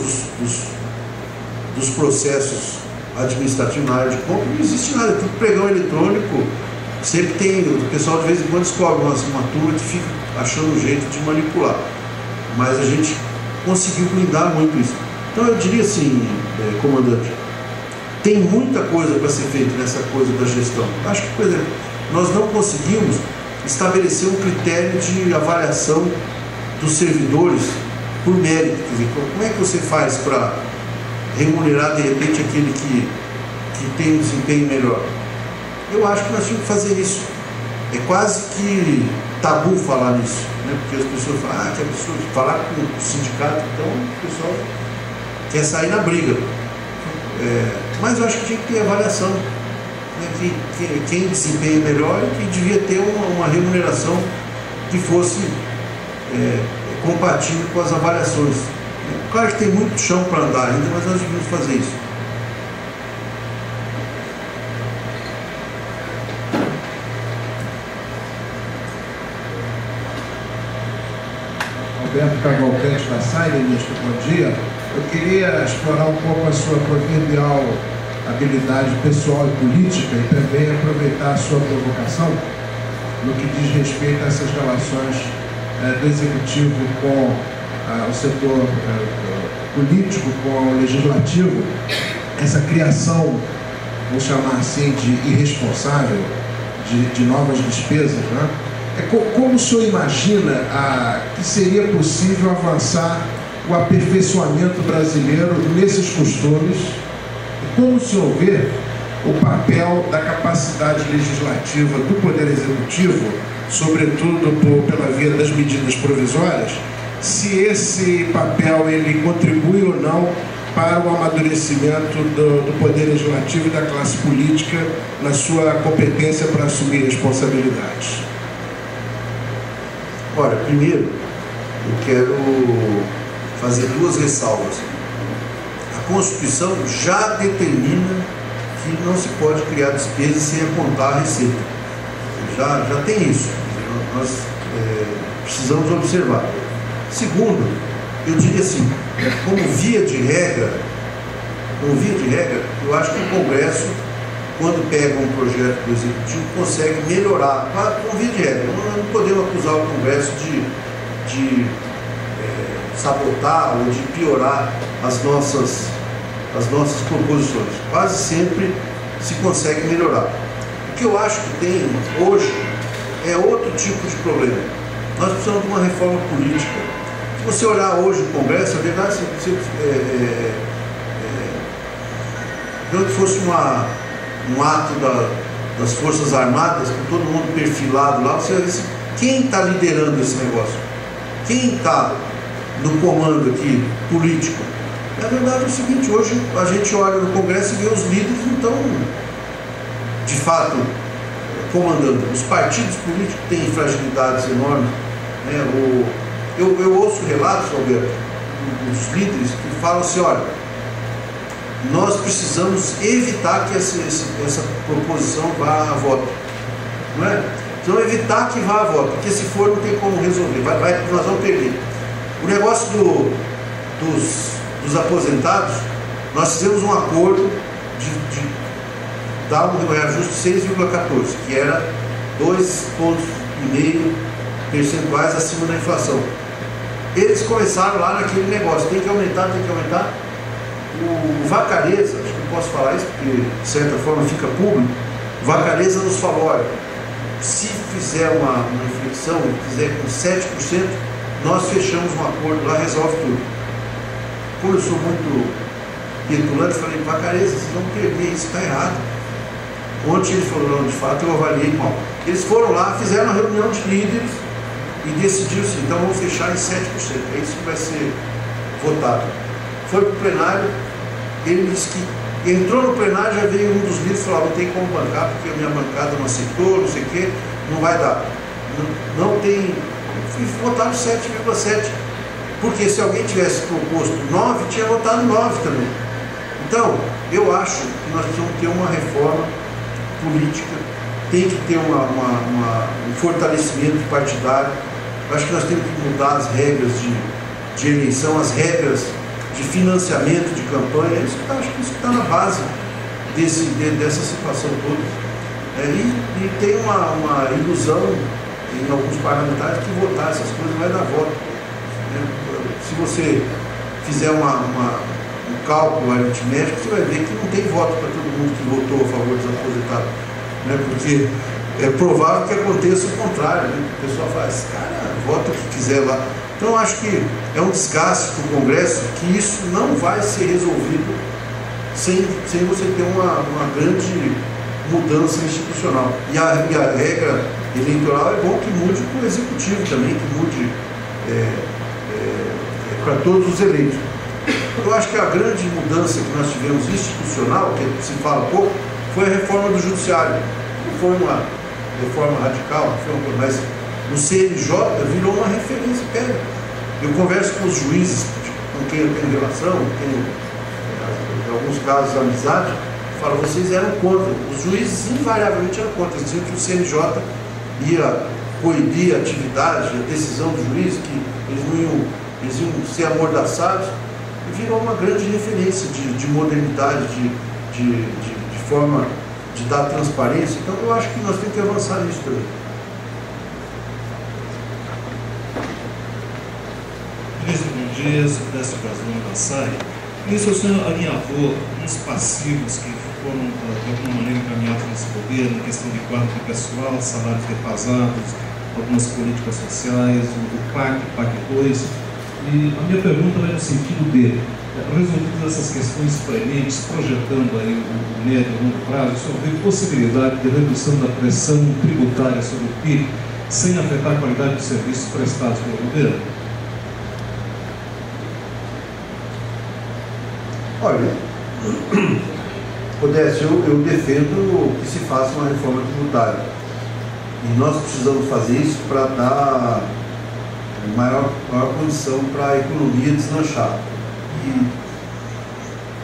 dos processos administrativos na área de compra, não existe nada, é tudo pregão eletrônico. Sempre tem, o pessoal de vez em quando descobre uma turma que fica achando um jeito de manipular, mas a gente conseguiu blindar muito isso. Então eu diria assim, comandante, tem muita coisa para ser feita nessa coisa da gestão. Acho que, por exemplo, nós não conseguimos estabelecer um critério de avaliação dos servidores por mérito. Quer dizer, como é que você faz para remunerar de repente aquele que tem um desempenho melhor? Eu acho que nós tínhamos que fazer isso. É quase que tabu falar nisso, né? Porque as pessoas falam, que absurdo, falar com o sindicato, então o pessoal quer sair na briga. Mas eu acho que tinha que ter avaliação, né? Quem desempenha melhor e quem devia ter uma remuneração que fosse compatível com as avaliações. Claro que tem muito chão para andar ainda, mas nós devíamos fazer isso. Alberto Cavalcante da SAI, ministro, bom dia. Eu queria explorar um pouco a sua proverbial habilidade pessoal e política e também aproveitar a sua provocação no que diz respeito a essas relações do Executivo com o setor político, com o Legislativo, essa criação, vou chamar assim, de irresponsável, de novas despesas, né? Como o senhor imagina que seria possível avançar o aperfeiçoamento brasileiro nesses costumes? E como o senhor vê o papel da capacidade legislativa do Poder Executivo, sobretudo pela via das medidas provisórias, se esse papel ele contribui ou não para o amadurecimento do Poder Legislativo e da classe política na sua competência para assumir responsabilidades? Olha, primeiro, eu quero fazer duas ressalvas. A Constituição já determina que não se pode criar despesa sem apontar a receita. Já tem isso. Nós precisamos observar. Segundo, eu diria assim, como via de regra, eu acho que o Congresso, quando pega um projeto do Executivo, consegue melhorar, com via de regra. Não podemos acusar o Congresso de sabotar ou de piorar as nossas proposições. Quase sempre se consegue melhorar. O que eu acho que tem hoje é outro tipo de problema. Nós precisamos de uma reforma política. Se você olhar hoje o Congresso, a verdade é que se fosse um ato das Forças Armadas, com todo mundo perfilado lá, você vai ver quem está liderando esse negócio, quem está no comando aqui político. Na verdade é o seguinte, hoje a gente olha no Congresso e vê os líderes não estão de fato comandando. Os partidos políticos têm fragilidades enormes, né? Eu ouço relatos, Alberto, dos líderes que falam assim, olha, nós precisamos evitar que essa proposição vá a voto. Não é? Então evitar que vá a voto, porque se for não tem como resolver, nós vamos perder. O negócio dos aposentados, nós fizemos um acordo de dar um reajuste de 6,14, que era 2,5 pontos percentuais acima da inflação. Eles começaram lá naquele negócio, tem que aumentar. O Vacareza, acho que não posso falar isso porque de certa forma fica público, o Vacareza nos falou, olha, se fizer uma reflexão e fizer com 7%, nós fechamos um acordo lá, resolve tudo. Como eu sou muito petulante, falei, Vacareza, vocês vão perder, isso está errado. Ontem ele falou, não, de fato eu avaliei mal. Eles foram lá, fizeram uma reunião de líderes e decidiu assim, então vamos fechar em 7%, é isso que vai ser votado. Foi para o plenário, ele disse que entrou no plenário, já veio um dos líderes e falou, não tem como bancar, porque a minha bancada não aceitou, não sei o quê, não vai dar. Não tem... E votaram 7,7%, porque se alguém tivesse proposto 9%, tinha votado 9% também. Então, eu acho que nós precisamos ter uma reforma política tem que ter um fortalecimento partidário. Eu acho que nós temos que mudar as regras de eleição, as regras de financiamento de campanha. Acho que isso está na base dessa situação toda. E tem uma ilusão em alguns parlamentares que votar essas coisas vai dar voto. Se você fizer um cálculo aritmético, você vai ver que não tem voto para todo mundo que votou a favor dos aposentados, porque é provável que aconteça o contrário, o pessoal fala, cara, vota o que quiser lá. Então eu acho que é um desgaste para o Congresso, que isso não vai ser resolvido sem você ter uma grande mudança institucional. E a regra eleitoral é bom que mude para o Executivo também, que mude para todos os eleitos. Eu acho que a grande mudança que nós tivemos institucional, que se fala pouco, foi a reforma do Judiciário. Não foi uma reforma radical, mas o CNJ virou uma referência. Eu converso com os juízes com quem eu tenho relação, tenho, em alguns casos, amizade, falo, vocês eram contra. Os juízes invariavelmente eram contra. Eles diziam que o CNJ ia coibir a atividade, a decisão do juiz, que eles iam ser amordaçados. E virou uma grande referência de modernidade, de forma de dar transparência. Então eu acho que nós temos que avançar nisso também. Ministro, bom dia. Sou Décio Casão da SAI. Ministro, o senhor alinhavou alguns passivos que foram, de alguma maneira, encaminhados nesse governo, questão de quadro pessoal, salários repasados, algumas políticas sociais, o PAC 2. E a minha pergunta vai no sentido de, resolvidas essas questões prementes, projetando aí o médio e longo prazo, o senhor vê possibilidade de redução da pressão tributária sobre o PIB sem afetar a qualidade dos serviços prestados pelo governo? Olha, Décio, eu defendo que se faça uma reforma tributária. E nós precisamos fazer isso para dar maior condição para a economia deslanchar. E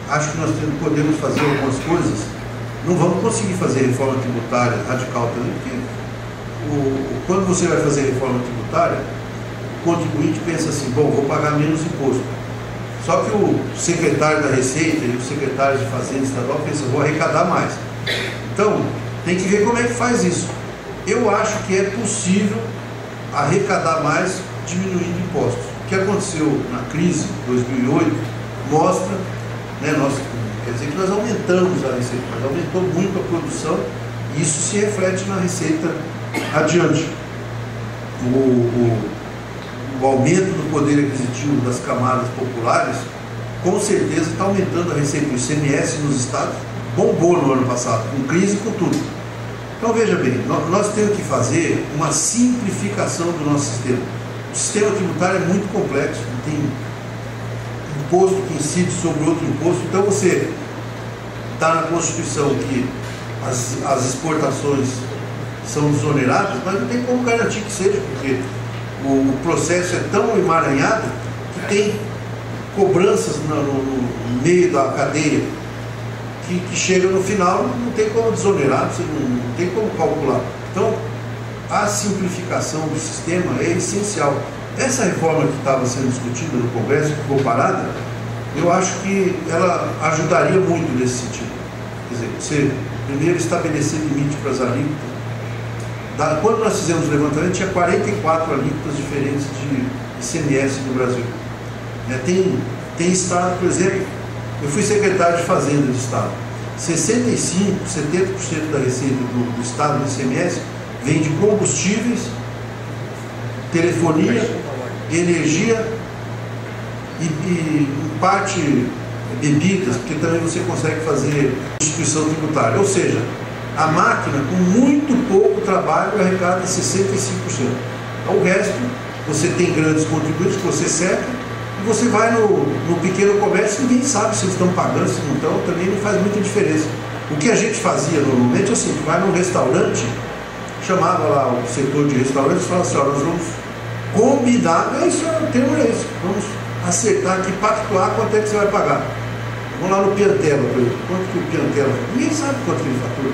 acho que nós podemos fazer algumas coisas. Não vamos conseguir fazer reforma tributária radical também, porque quando você vai fazer reforma tributária, o contribuinte pensa assim, bom, vou pagar menos imposto. Só que o secretário da Receita e o secretário de Fazenda Estadual pensam, vou arrecadar mais. Então, tem que ver como é que faz isso. Eu acho que é possível arrecadar mais diminuindo impostos. O que aconteceu na crise de 2008 mostra, quer dizer que nós aumentamos a receita, mas aumentou muito a produção e isso se reflete na receita adiante. O aumento do poder aquisitivo das camadas populares, com certeza está aumentando a receita. O ICMS nos estados bombou no ano passado, com crise e com tudo. Então veja bem, nós temos que fazer uma simplificação do nosso sistema. O sistema tributário é muito complexo, tem imposto que incide sobre outro imposto. Então você está na Constituição que as exportações são desoneradas, mas não tem como garantir que seja, porque o processo é tão emaranhado que tem cobranças no meio da cadeia que chega no final, não tem como desonerar, você não tem como calcular. Então, a simplificação do sistema é essencial. Essa reforma que estava sendo discutida no Congresso, que ficou parada, eu acho que ela ajudaria muito nesse sentido. Quer dizer, você primeiro estabelecer limite para as alíquotas. Quando nós fizemos o levantamento, tinha 44 alíquotas diferentes de ICMS no Brasil. Tem estado, por exemplo, eu fui secretário de Fazenda do Estado. 65%, 70% da receita do Estado do ICMS vem de combustíveis, telefonia, energia e em parte bebidas, porque também você consegue fazer instituição tributária. Ou seja, a máquina, com muito pouco trabalho, arrecada 65%. O resto, você tem grandes contribuintes que você cerca, e você vai no pequeno comércio, ninguém sabe se eles estão pagando, se não estão, também não faz muita diferença. O que a gente fazia normalmente é assim, vai num restaurante, chamava lá o setor de restaurantes e falava assim, nós vamos combinar, o termo é esse, vamos acertar aqui, pactuar quanto é que você vai pagar. Vamos lá no Piantella, por exemplo, quanto que o Piantella, ninguém sabe quanto que ele fatura.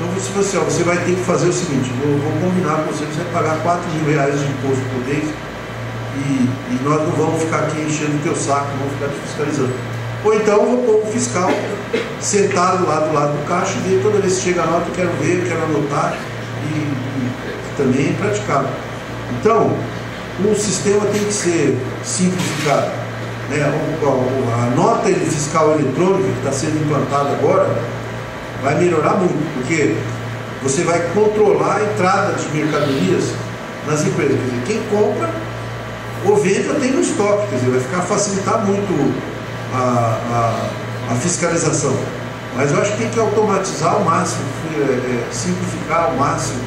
Então você vai ter que fazer o seguinte, vou combinar com você vai pagar R$4.000 de imposto por mês e nós não vamos ficar aqui enchendo o teu saco, não vamos ficar te fiscalizando. Ou então eu vou pôr um fiscal sentado lá do lado do caixa e ver toda vez que chega a nota, eu quero ver, eu quero anotar e também é praticável. Então, o sistema tem que ser simplificado. Né? A nota fiscal eletrônica que está sendo implantada agora vai melhorar muito, porque você vai controlar a entrada de mercadorias nas empresas. Quer dizer, quem compra ou vende já tem no estoque, quer dizer, vai facilitar muito a fiscalização. Mas eu acho que tem que automatizar ao máximo, simplificar ao máximo.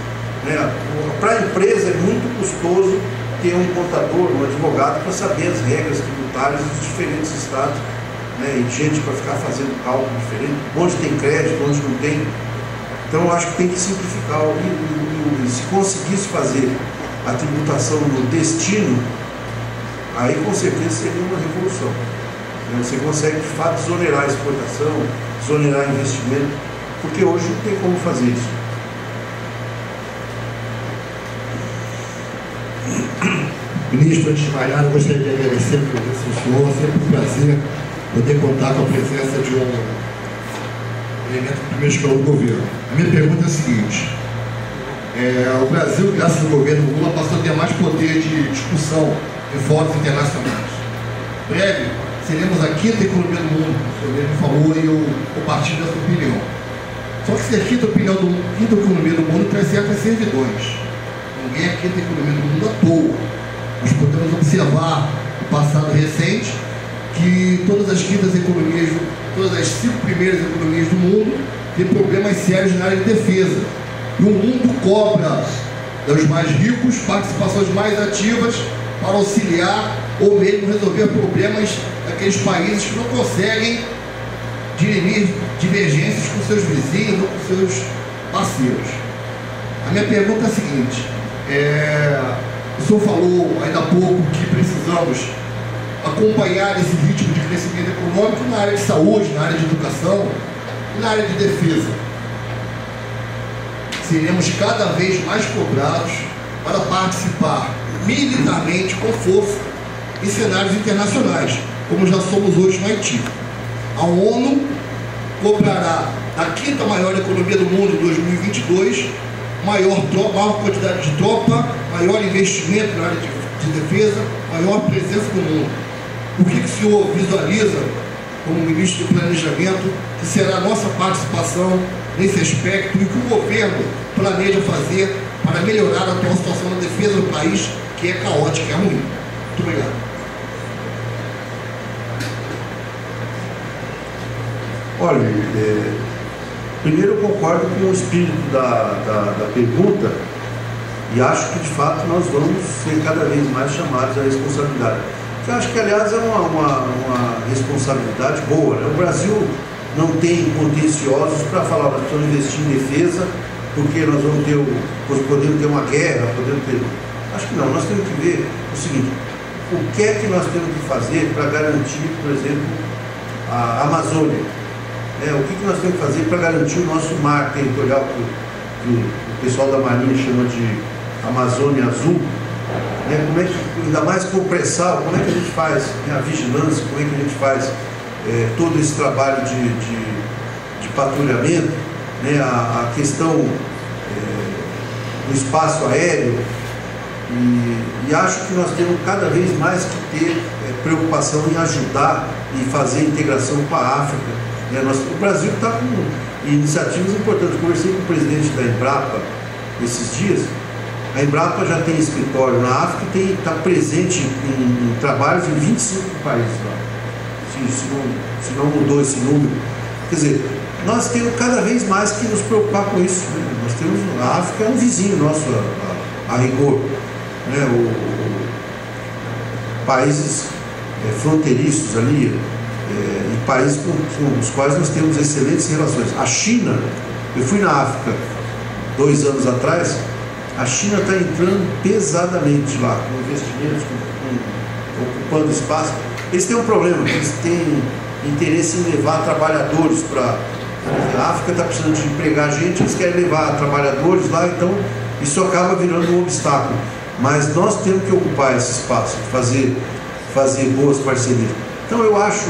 Né? Para a empresa é muito custoso ter um contador, um advogado para saber as regras tributárias dos diferentes estados, né? E gente para ficar fazendo cálculo diferente, onde tem crédito, onde não tem. Então eu acho que tem que simplificar. E se conseguisse fazer a tributação no destino, aí com certeza seria uma revolução. Você consegue de fato desonerar a exportação, desonerar investimento, porque hoje não tem como fazer isso. Ministro, antes de mais nada, eu gostaria de agradecer a presença do senhor. É sempre um prazer poder contar com a presença de um elemento do primeiro escalão do governo. A minha pergunta é a seguinte: o Brasil, graças ao governo Lula, passou a ter mais poder de discussão em fóruns internacionais. Em breve, seremos a quinta economia do mundo, o senhor mesmo falou, e eu compartilho essa opinião. Só que ser a quinta economia do mundo traz certas servidões. Ninguém é a quinta economia do mundo à toa. Nós podemos observar no passado recente que todas as quintas economias, todas as 5 primeiras economias do mundo têm problemas sérios na área de defesa. E o mundo cobra dos mais ricos participações mais ativas para auxiliar ou mesmo resolver problemas daqueles países que não conseguem dirimir divergências com seus vizinhos ou com seus parceiros. A minha pergunta é a seguinte: o senhor falou ainda há pouco que precisamos acompanhar esse ritmo de crescimento econômico na área de saúde, na área de educação e na área de defesa. Seremos cada vez mais cobrados para participar militarmente com força em cenários internacionais, como já somos hoje no Haiti. A ONU cobrará a quinta maior economia do mundo em 2022, maior quantidade de tropa, maior investimento na área de defesa, maior presença no mundo. O que o senhor visualiza, como ministro do Planejamento, que será a nossa participação nesse aspecto e o que o governo planeja fazer para melhorar a atual situação da defesa do país, que é caótica, é ruim? Muito obrigado. Olha, primeiro eu concordo com o espírito da pergunta e acho que de fato nós vamos ser cada vez mais chamados à responsabilidade. Eu acho que aliás é uma responsabilidade boa, né? O Brasil não tem contenciosos para falar, nós precisamos investir em defesa porque nós podemos ter uma guerra, podemos ter... Acho que não, nós temos que ver o seguinte: o que é que nós temos que fazer para garantir, por exemplo, a Amazônia? O que nós temos que fazer para garantir o nosso mar territorial, que o pessoal da Marinha chama de Amazônia Azul? Como é que, ainda mais com o pré-sal, como é que a gente faz a vigilância, como é que a gente faz todo esse trabalho de patrulhamento, a questão do espaço aéreo, e acho que nós temos cada vez mais que ter preocupação em ajudar e fazer integração com a África. O Brasil está com iniciativas importantes. Eu conversei com o presidente da Embrapa esses dias. A Embrapa já tem escritório na África e está presente em trabalhos em 25 países lá. Se não mudou esse número. Quer dizer, nós temos cada vez mais que nos preocupar com isso. Nós temos, a África é um vizinho nosso a rigor. Países fronteiriços ali, e países com os quais nós temos excelentes relações. A China, eu fui na África 2 anos atrás, a China está entrando pesadamente lá, com investimentos, ocupando espaço. Eles têm um problema, eles têm interesse em levar trabalhadores para A África está precisando de empregar gente, eles querem levar trabalhadores lá, então isso acaba virando um obstáculo. Mas nós temos que ocupar esse espaço, fazer boas parcerias. Então eu acho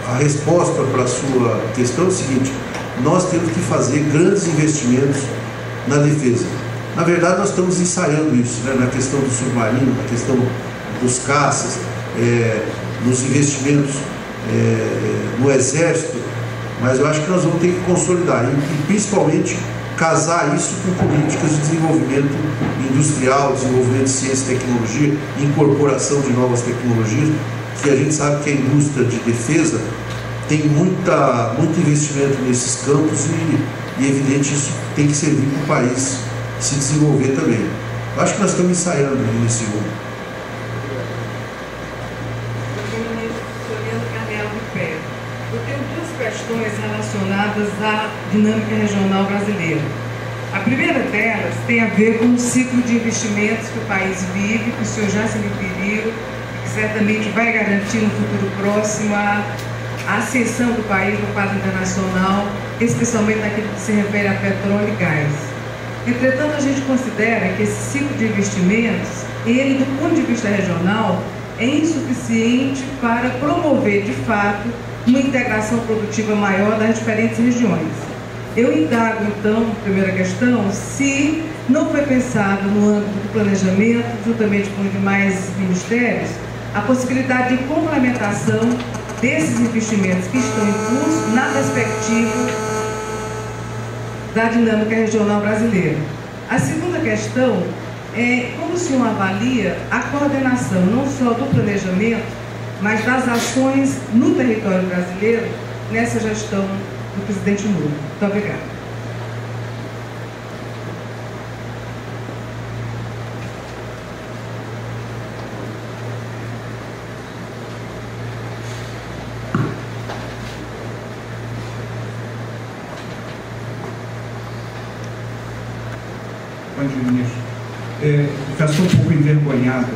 a resposta para a sua questão é o seguinte: nós temos que fazer grandes investimentos na defesa. Na verdade, nós estamos ensaiando isso, né, na questão do submarino, na questão dos caças, nos investimentos no Exército, mas eu acho que nós vamos ter que consolidar e principalmente casar isso com políticas de desenvolvimento industrial, desenvolvimento de ciência e tecnologia, incorporação de novas tecnologias, que a gente sabe que a indústria de defesa tem muito investimento nesses campos e evidente isso tem que servir para o país se desenvolver também. Eu acho que nós estamos ensaiando nesse rumo. Eu tenho duas questões relacionadas à dinâmica regional brasileira. A primeira delas tem a ver com o ciclo de investimentos que o país vive, que o senhor já se referiu, que certamente vai garantir no futuro próximo a ascensão do país no quadro internacional, especialmente naquilo que se refere a petróleo e gás. Entretanto, a gente considera que esse ciclo de investimentos, ele, do ponto de vista regional, é insuficiente para promover, de fato, uma integração produtiva maior das diferentes regiões. Eu indago, então, primeira questão, se não foi pensado no âmbito do planejamento, juntamente com os demais ministérios, a possibilidade de complementação desses investimentos que estão em curso na perspectiva da dinâmica regional brasileira. A segunda questão é como o senhor avalia a coordenação não só do planejamento, mas das ações no território brasileiro nessa gestão do presidente Lula. Muito obrigada. Bom dia, ministro. Confesso que estou um pouco envergonhado.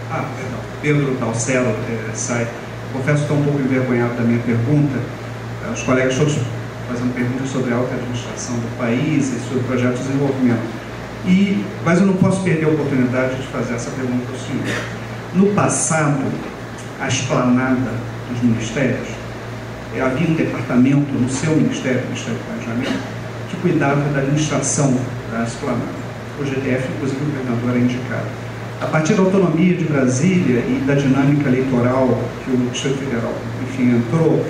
Perdão. Pedro Dalcelo sai. Confesso que estou um pouco envergonhado da minha pergunta. Os colegas todos fazendo perguntas sobre a alta administração do país e sobre projetos de desenvolvimento. Mas eu não posso perder a oportunidade de fazer essa pergunta ao senhor. No passado, a esplanada dos ministérios, havia um departamento no seu ministério, o Ministério do Planejamento, que cuidava da administração da esplanada. O GTF, inclusive, o governador era indicado. A partir da autonomia de Brasília e da dinâmica eleitoral que o Distrito Federal, enfim, entrou,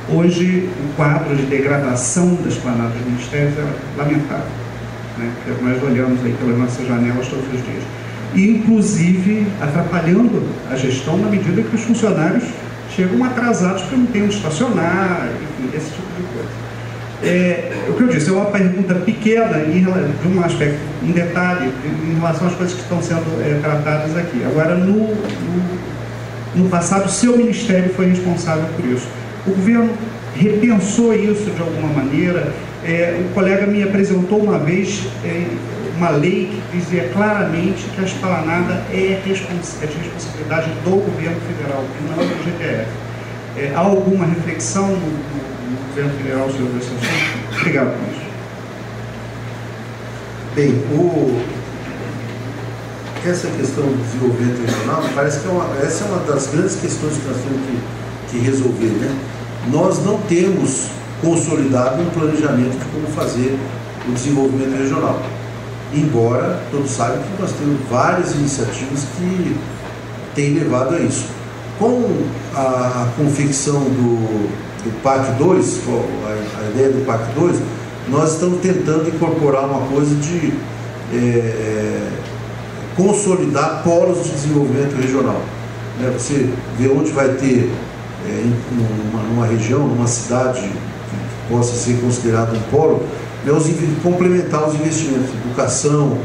hoje o quadro de degradação das esplanadas dos ministérios é lamentável, né? Porque nós olhamos aí pelas nossas janelas todos os dias. E, inclusive, atrapalhando a gestão na medida que os funcionários chegam atrasados porque não têm onde estacionar, enfim, esse tipo de coisa. O que eu disse, é uma pergunta pequena de um aspecto, um detalhe em relação às coisas que estão sendo tratadas aqui. Agora, no passado, o seu ministério foi responsável por isso. O governo repensou isso de alguma maneira. O colega me apresentou uma vez uma lei que dizia claramente que a esplanada é de responsabilidade do governo federal, e não do GTF. Há alguma reflexão no governo federal sobre esse assunto? Obrigado, ministro. Bem, essa questão do desenvolvimento regional, me parece que essa é uma das grandes questões que nós temos que resolver, né? Nós não temos consolidado um planejamento de como fazer o desenvolvimento regional. Embora todos saibam que nós temos várias iniciativas que têm levado a isso. Com a confecção do PAC 2, a ideia do PAC 2, nós estamos tentando incorporar uma coisa de consolidar polos de desenvolvimento regional. Você vê onde vai ter, numa região, numa cidade que possa ser considerado um polo, complementar os investimentos, educação,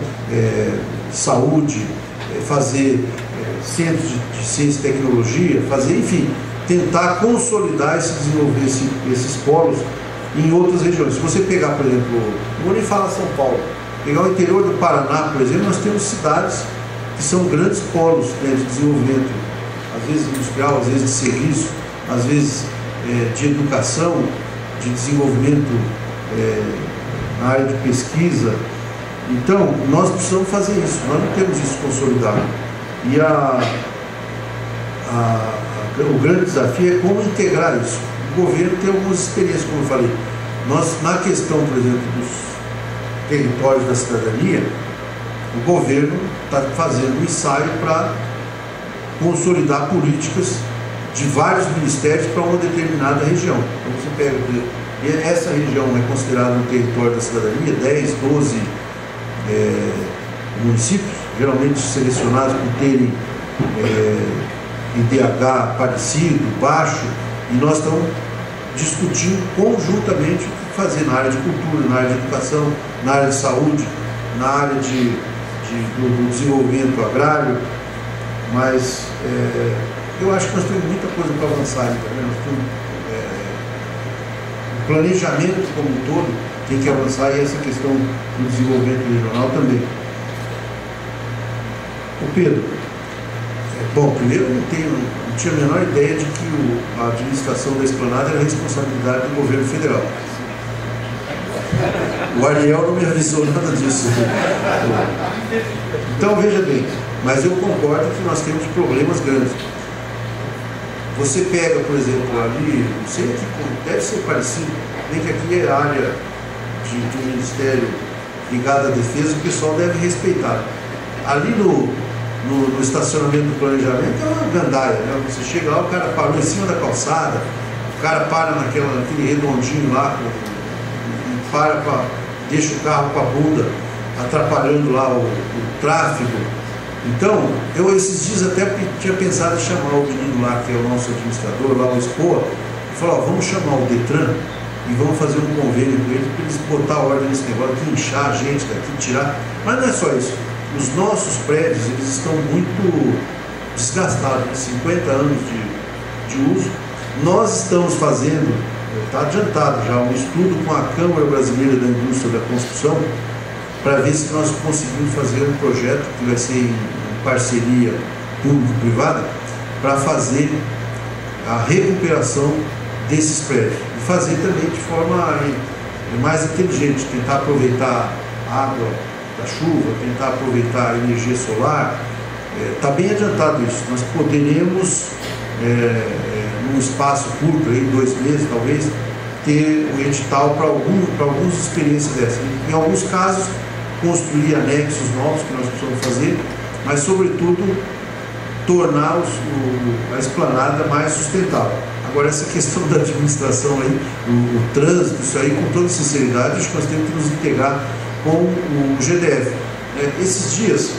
saúde, fazer centros de ciência e tecnologia, enfim, tentar consolidar e se desenvolver esses polos em outras regiões. Se você pegar, por exemplo, não vou nem falar São Paulo, pegar o interior do Paraná, por exemplo, nós temos cidades que são grandes polos de desenvolvimento, às vezes industrial, às vezes de serviço, às vezes de educação, de desenvolvimento na área de pesquisa. Então, nós precisamos fazer isso, nós não temos isso consolidado. E o grande desafio é como integrar isso. O governo tem algumas experiências, como eu falei. Nós, na questão, por exemplo, dos territórios da cidadania, o governo está fazendo um ensaio para consolidar políticas de vários ministérios para uma determinada região. Então você pega, essa região é considerada um território da cidadania, 10, 12 municípios, geralmente selecionados por terem IDH parecido, baixo, e nós estamos discutindo conjuntamente o que fazer na área de cultura, na área de educação, na área de saúde, na área do desenvolvimento agrário, mas eu acho que nós temos muita coisa para avançar ainda, né? Nós temos, o planejamento como um todo tem que avançar, e essa questão do desenvolvimento regional também. O Pedro, bom, primeiro não tinha a menor ideia de que a administração da Esplanada era responsabilidade do governo federal. O Ariel não me avisou nada disso. Então, veja bem, mas eu concordo que nós temos problemas grandes. Você pega, por exemplo, ali, não sei que deve ser parecido, nem que aqui é a área de um ministério ligado à defesa, o pessoal deve respeitar. Ali no estacionamento do planejamento é uma gandaia, né? Você chega lá, o cara parou em cima da calçada, o cara para naquele redondinho lá, deixa o carro com a bunda atrapalhando lá o tráfego. Então, eu esses dias até tinha pensado em chamar o menino lá, que é o nosso administrador, lá o Expoa, e falar, vamos chamar o Detran e vamos fazer um convênio com eles para eles botar ordem nesse negócio, aqui, inchar a gente daqui, tirar. Mas não é só isso. Os nossos prédios, eles estão muito desgastados, né? 50 anos de uso. Nós estamos fazendo, está adiantado já, um estudo com a Câmara Brasileira da Indústria da Construção, para ver se nós conseguimos fazer um projeto que vai ser em parceria público-privada, para fazer a recuperação desses prédios. E fazer também de forma mais inteligente, tentar aproveitar a água da chuva, tentar aproveitar a energia solar. Está bem adiantado isso. Nós poderemos, num espaço curto, aí, 2 meses talvez, ter o edital para algumas experiências dessas. Em alguns casos, construir anexos novos que nós precisamos fazer, mas sobretudo tornar a Esplanada mais sustentável. Agora, essa questão da administração aí, o trânsito, isso aí, com toda sinceridade, acho que nós temos que nos integrar com o GDF. Esses dias,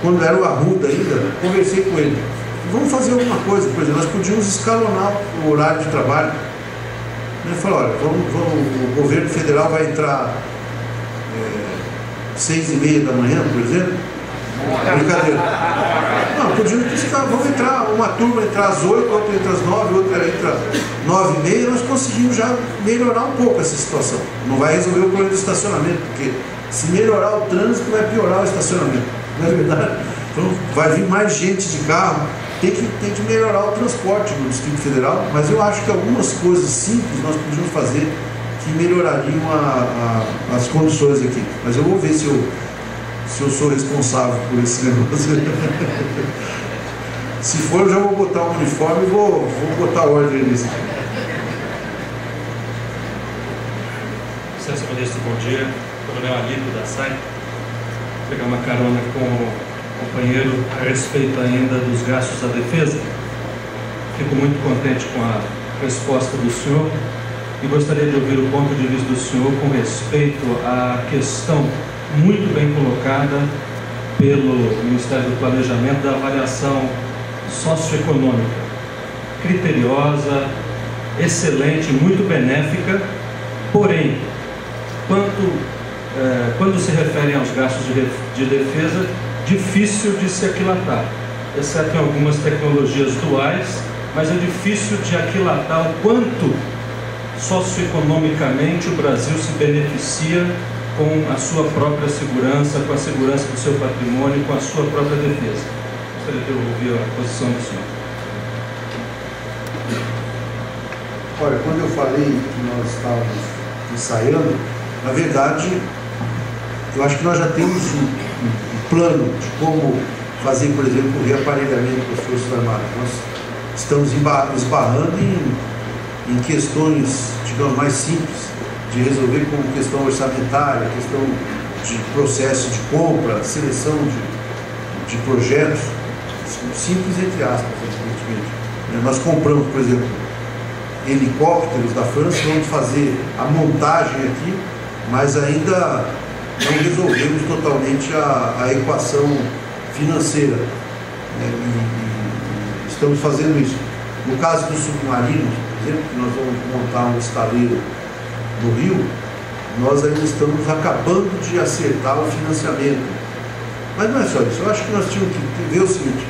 quando era o Arruda ainda, conversei com ele. Vamos fazer alguma coisa, por exemplo, nós podíamos escalonar o horário de trabalho. Ele falou, olha, o governo federal vai entrar 6h30 da manhã, por exemplo. Brincadeira. Não, podíamos buscar, vamos entrar, uma turma entrar às 8, outra entra às 9, outra entra às 9h30, nós conseguimos já melhorar um pouco essa situação. Não vai resolver o problema do estacionamento, porque se melhorar o trânsito, vai piorar o estacionamento. Não é verdade? Então vai vir mais gente de carro, tem que melhorar o transporte no Distrito Federal, mas eu acho que algumas coisas simples nós podíamos fazer que melhorariam as condições aqui. Mas eu vou ver se eu sou responsável por esse negócio. Se for, eu já vou botar o uniforme e vou botar ordem nisso. Licença, ministro, bom dia. Coronel Alípio da SAI. Vou pegar uma carona com o companheiro a respeito ainda dos gastos da defesa. Fico muito contente com a resposta do senhor e gostaria de ouvir o ponto de vista do senhor com respeito à questão muito bem colocada pelo Ministério do Planejamento da avaliação socioeconômica, criteriosa, excelente, muito benéfica, porém, quando se referem aos gastos de defesa, difícil de se aquilatar, exceto em algumas tecnologias duais, mas é difícil de aquilatar o quanto socioeconomicamente o Brasil se beneficia com a sua própria segurança, com a segurança do seu patrimônio, com a sua própria defesa. Gostaria de ouvir a posição do senhor. Olha, quando eu falei que nós estávamos ensaiando, na verdade, eu acho que nós já temos um plano de como fazer, por exemplo, o reaparelhamento das Forças Armadas. Nós estamos esbarrando em questões, digamos, mais simples de resolver, como questão orçamentária, questão de processo de compra, seleção de projetos, simples entre aspas, evidentemente. Nós compramos, por exemplo, helicópteros da França, vamos fazer a montagem aqui, mas ainda não resolvemos totalmente a equação financeira. E estamos fazendo isso. No caso dos submarinos, por exemplo, que nós vamos montar um estaleiro no Rio, nós ainda estamos acabando de acertar o financiamento. Mas não é só isso. Eu acho que nós tínhamos que ver o seguinte: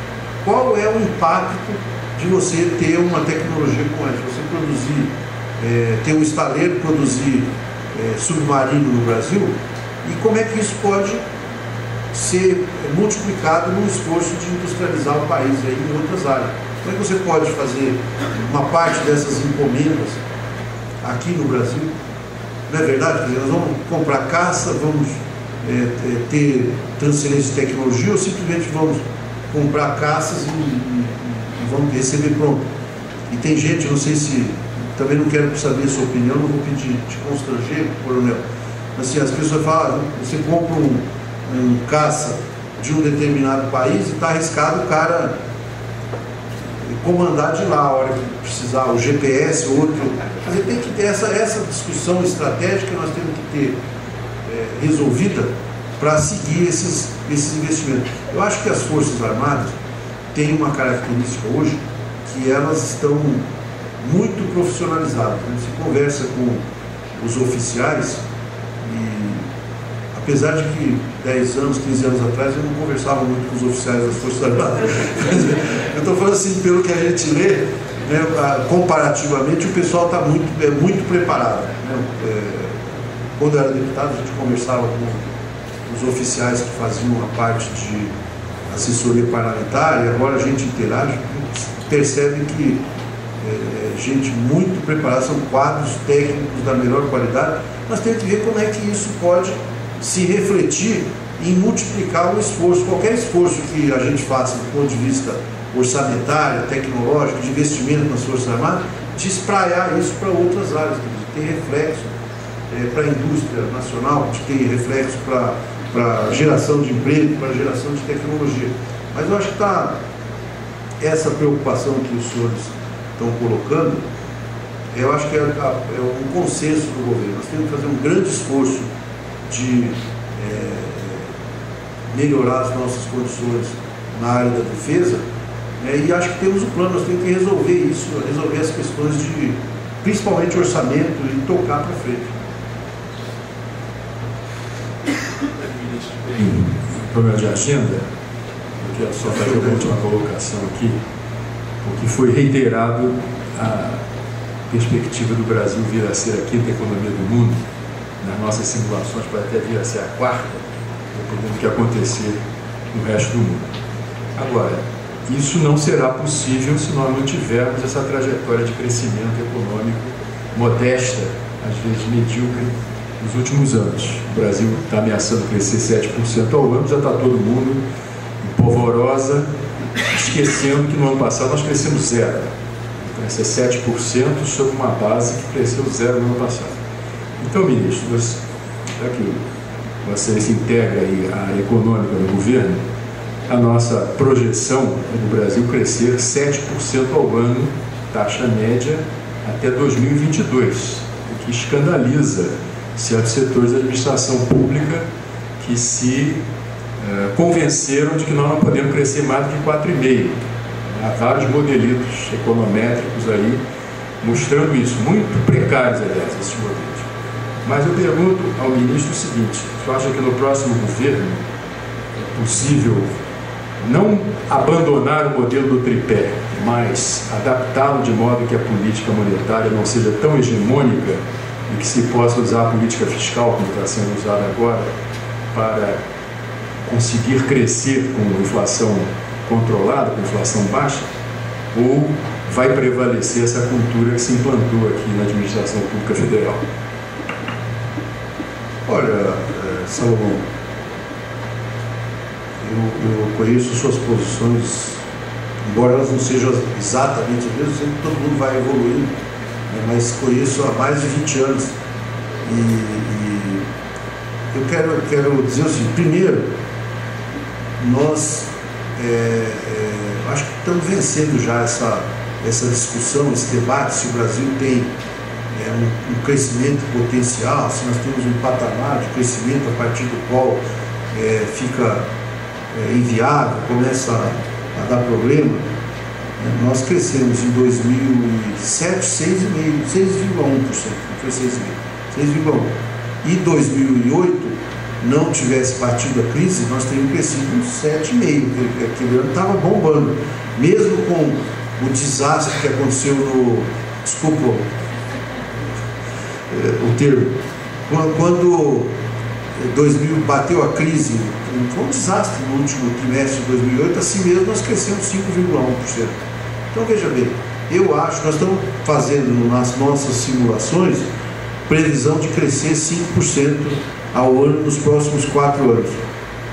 qual é o impacto de você ter uma tecnologia como essa? Você produzir, ter um estaleiro, produzir submarino no Brasil, e como é que isso pode ser multiplicado no esforço de industrializar o país aí em outras áreas? Como é que você pode fazer uma parte dessas encomendas aqui no Brasil? Não é verdade? Quer dizer, nós vamos comprar caça, vamos ter transferência de tecnologia, ou simplesmente vamos comprar caças e vamos receber pronto? E tem gente, não sei se, também não quero saber a sua opinião, não vou pedir te constranger, coronel, mas assim, as pessoas falam, você compra um caça de um determinado país e está arriscado o cara comandar de lá a hora que precisar, o GPS, outro. Mas tem que ter essa discussão estratégica, nós temos que ter resolvida para seguir esses investimentos. Eu acho que as Forças Armadas têm uma característica hoje, que elas estão muito profissionalizadas. Você conversa com os oficiais e, apesar de que 10 anos, 15 anos atrás eu não conversava muito com os oficiais das Forças Armadas, eu estou falando assim, pelo que a gente lê, né, comparativamente o pessoal está muito preparado, né? Quando eu era deputado a gente conversava com os oficiais que faziam a parte de assessoria parlamentar, e agora a gente interage, percebe que gente muito preparada, são quadros técnicos da melhor qualidade. Nós temos que ver como é que isso pode se refletir em multiplicar o esforço, qualquer esforço que a gente faça do ponto de vista orçamentário, tecnológico, de investimento nas Forças Armadas, de espraiar isso para outras áreas, de ter reflexo para a indústria nacional, de ter reflexo para geração de emprego, para geração de tecnologia. Mas eu acho que essa preocupação que os senhores estão colocando, eu acho que é um consenso do governo. Nós temos que fazer um grande esforço de melhorar as nossas condições na área da defesa, e acho que temos um plano, nós temos que resolver isso, resolver as questões de, principalmente orçamento, e tocar para frente. Problema de agenda, eu quero só fazer uma última colocação aqui, porque foi reiterado a perspectiva do Brasil vir a ser a quinta economia do mundo. Nas nossas simulações pode até vir a ser a quarta, dependendo do que acontecer no resto do mundo. Agora, isso não será possível se nós não tivermos essa trajetória de crescimento econômico modesta, às vezes medíocre, nos últimos anos. O Brasil está ameaçando crescer 7% ao ano, já está todo mundo em polvorosa, esquecendo que no ano passado nós crescemos 0%. Então, esse é 7% sobre uma base que cresceu 0% no ano passado. Então, ministro, já que você se integra aí à área econômica do governo, a nossa projeção é do Brasil crescer 7% ao ano, taxa média, até 2022, o que escandaliza certos setores da administração pública que se convenceram de que nós não podemos crescer mais do que 4,5%. Há vários modelitos econométricos aí mostrando isso, muito precários, aliás, esses modelos. Mas eu pergunto ao ministro o seguinte: você acha que no próximo governo é possível não abandonar o modelo do tripé, mas adaptá-lo de modo que a política monetária não seja tão hegemônica e que se possa usar a política fiscal, como está sendo usada agora, para conseguir crescer com inflação controlada, com inflação baixa? Ou vai prevalecer essa cultura que se implantou aqui na administração pública federal? Olha, Salomão, eu conheço suas posições, embora elas não sejam exatamente as mesmas, sempre todo mundo vai evoluindo, né, mas conheço há mais de 20 anos. E eu quero dizer assim, primeiro, nós acho que estamos vencendo já essa discussão, esse debate, se o Brasil tem um crescimento potencial, se nós temos um patamar de crescimento a partir do qual fica inviável, começa a dar problema. Nós crescemos em 2007 6,1%, não foi 6,5%, 6,1%. E 2008, não tivesse batido a crise, nós teríamos crescido uns 7,5%, aquele ano estava bombando, mesmo com o desastre que aconteceu desculpa o termo, quando 2000 bateu a crise, foi um desastre no último trimestre de 2008, assim mesmo nós crescemos 5,1%. Então veja bem, eu acho, nós estamos fazendo nas nossas simulações previsão de crescer 5% ao ano nos próximos 4 anos.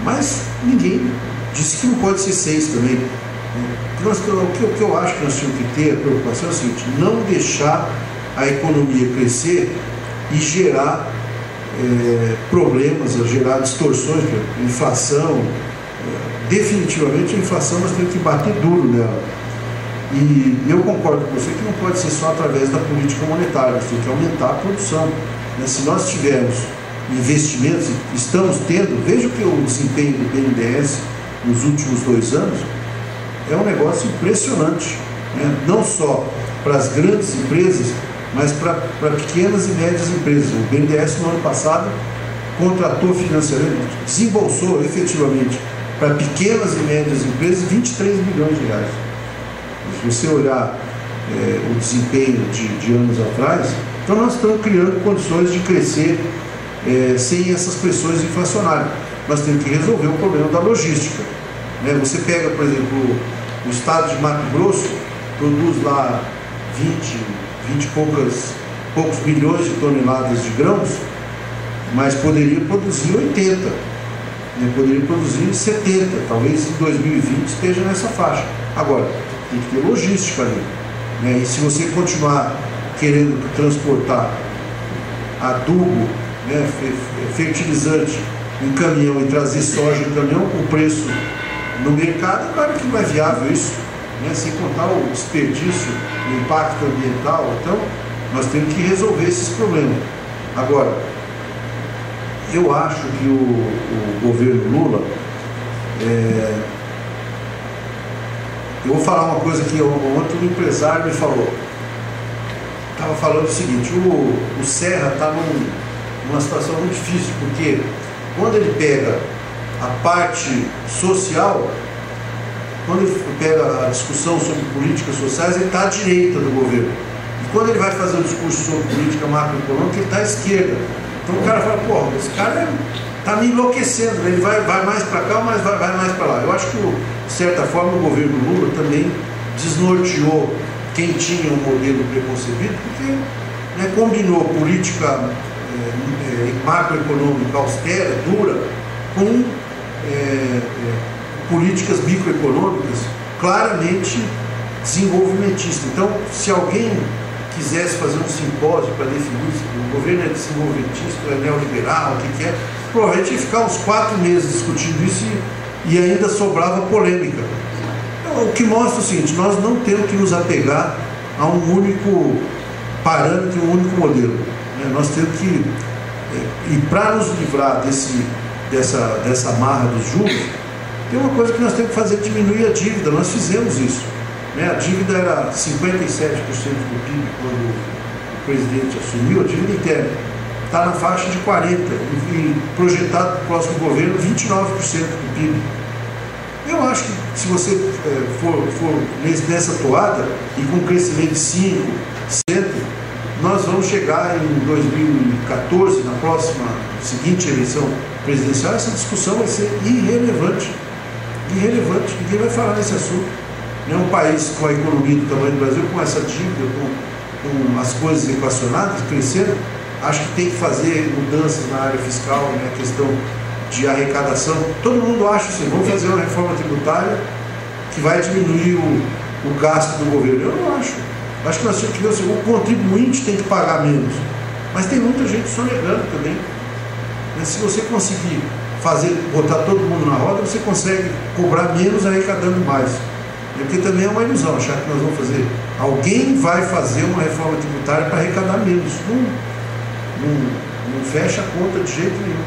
Mas ninguém disse que não pode ser 6% também. O que eu acho que nós temos que ter a preocupação é o seguinte: não deixar a economia crescer e gerar problemas, gerar distorções, inflação. Definitivamente a inflação nós temos que bater duro nela. E eu concordo com você que não pode ser só através da política monetária, nós temos que aumentar a produção. Se nós tivermos investimentos, estamos tendo, veja que o desempenho do BNDES nos últimos 2 anos é um negócio impressionante, né? Não só para as grandes empresas, mas para pequenas e médias empresas. O BNDES no ano passado contratou financeiramente, desembolsou efetivamente para pequenas e médias empresas 23 bilhões de reais. Se você olhar o desempenho de anos atrás, então nós estamos criando condições de crescer sem essas pressões inflacionárias. Nós temos que resolver o problema da logística, né? Você pega, por exemplo, o estado de Mato Grosso, produz lá 20 e poucos milhões de toneladas de grãos, mas poderia produzir 80, né? Poderia produzir 70, talvez em 2020 esteja nessa faixa. Agora, tem que ter logística ali, né? E se você continuar querendo transportar adubo, né, fertilizante em caminhão e trazer soja em caminhão com preço no mercado, claro que não é viável isso, né? Sem contar o desperdício, o impacto ambiental. Então nós temos que resolver esses problemas. Agora, eu acho que o governo Lula, eu vou falar uma coisa que ontem um empresário me falou. Estava falando o seguinte: o Serra está numa situação muito difícil, porque quando ele pega a parte social, quando ele pega a discussão sobre políticas sociais, ele está à direita do governo. E quando ele vai fazer um discurso sobre política macroeconômica, ele está à esquerda. Então o cara fala: pô, esse cara está me enlouquecendo, né? Ele vai mais para cá, mas vai mais para lá. Eu acho que, de certa forma, o governo Lula também desnorteou quem tinha um modelo preconcebido, porque, né, combinou política macroeconômica austera, dura, com políticas microeconômicas claramente desenvolvimentistas. Então, se alguém quisesse fazer um simpósio para definir se o governo é desenvolvimentista, é neoliberal, o que é, provavelmente ia ficar uns 4 meses discutindo isso e ainda sobrava polêmica. Então, o que mostra o seguinte: nós não temos que nos apegar a um único parâmetro, um único modelo, né? Nós temos que, e para nos livrar dessa marra dos juros, tem uma coisa que nós temos que fazer: diminuir a dívida. Nós fizemos isso, né? A dívida era 57% do PIB quando o presidente assumiu, a dívida interna está na faixa de 40%, e projetado para o próximo governo 29% do PIB. Eu acho que se você for nessa toada e com crescimento de 5%, nós vamos chegar em 2014, na próxima seguinte eleição presidencial, essa discussão vai ser irrelevante. Ninguém vai falar nesse assunto. Nenhum país com a economia do tamanho do Brasil, com essa dívida, com as coisas equacionadas, crescendo, acho que tem que fazer mudanças na área fiscal, né, a questão de arrecadação. Todo mundo acha assim, vamos fazer uma reforma tributária que vai diminuir o gasto do governo. Eu não acho. Acho que nós temos que ver assim, o contribuinte tem que pagar menos. Mas tem muita gente sonegando também. Mas se você conseguir botar todo mundo na roda, você consegue cobrar menos arrecadando mais. Porque também é uma ilusão achar que nós vamos fazer. Alguém vai fazer uma reforma tributária para arrecadar menos. Não fecha a conta de jeito nenhum.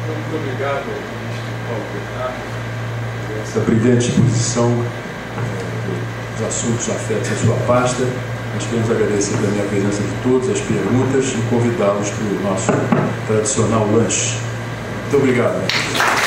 Muito obrigado, ministro Paulo Bernardo, por essa brilhante exposição dos assuntos afetos à sua pasta. Nós queremos agradecer também a presença de todos, as perguntas e convidá-los para o nosso tradicional lanche. Muito obrigado.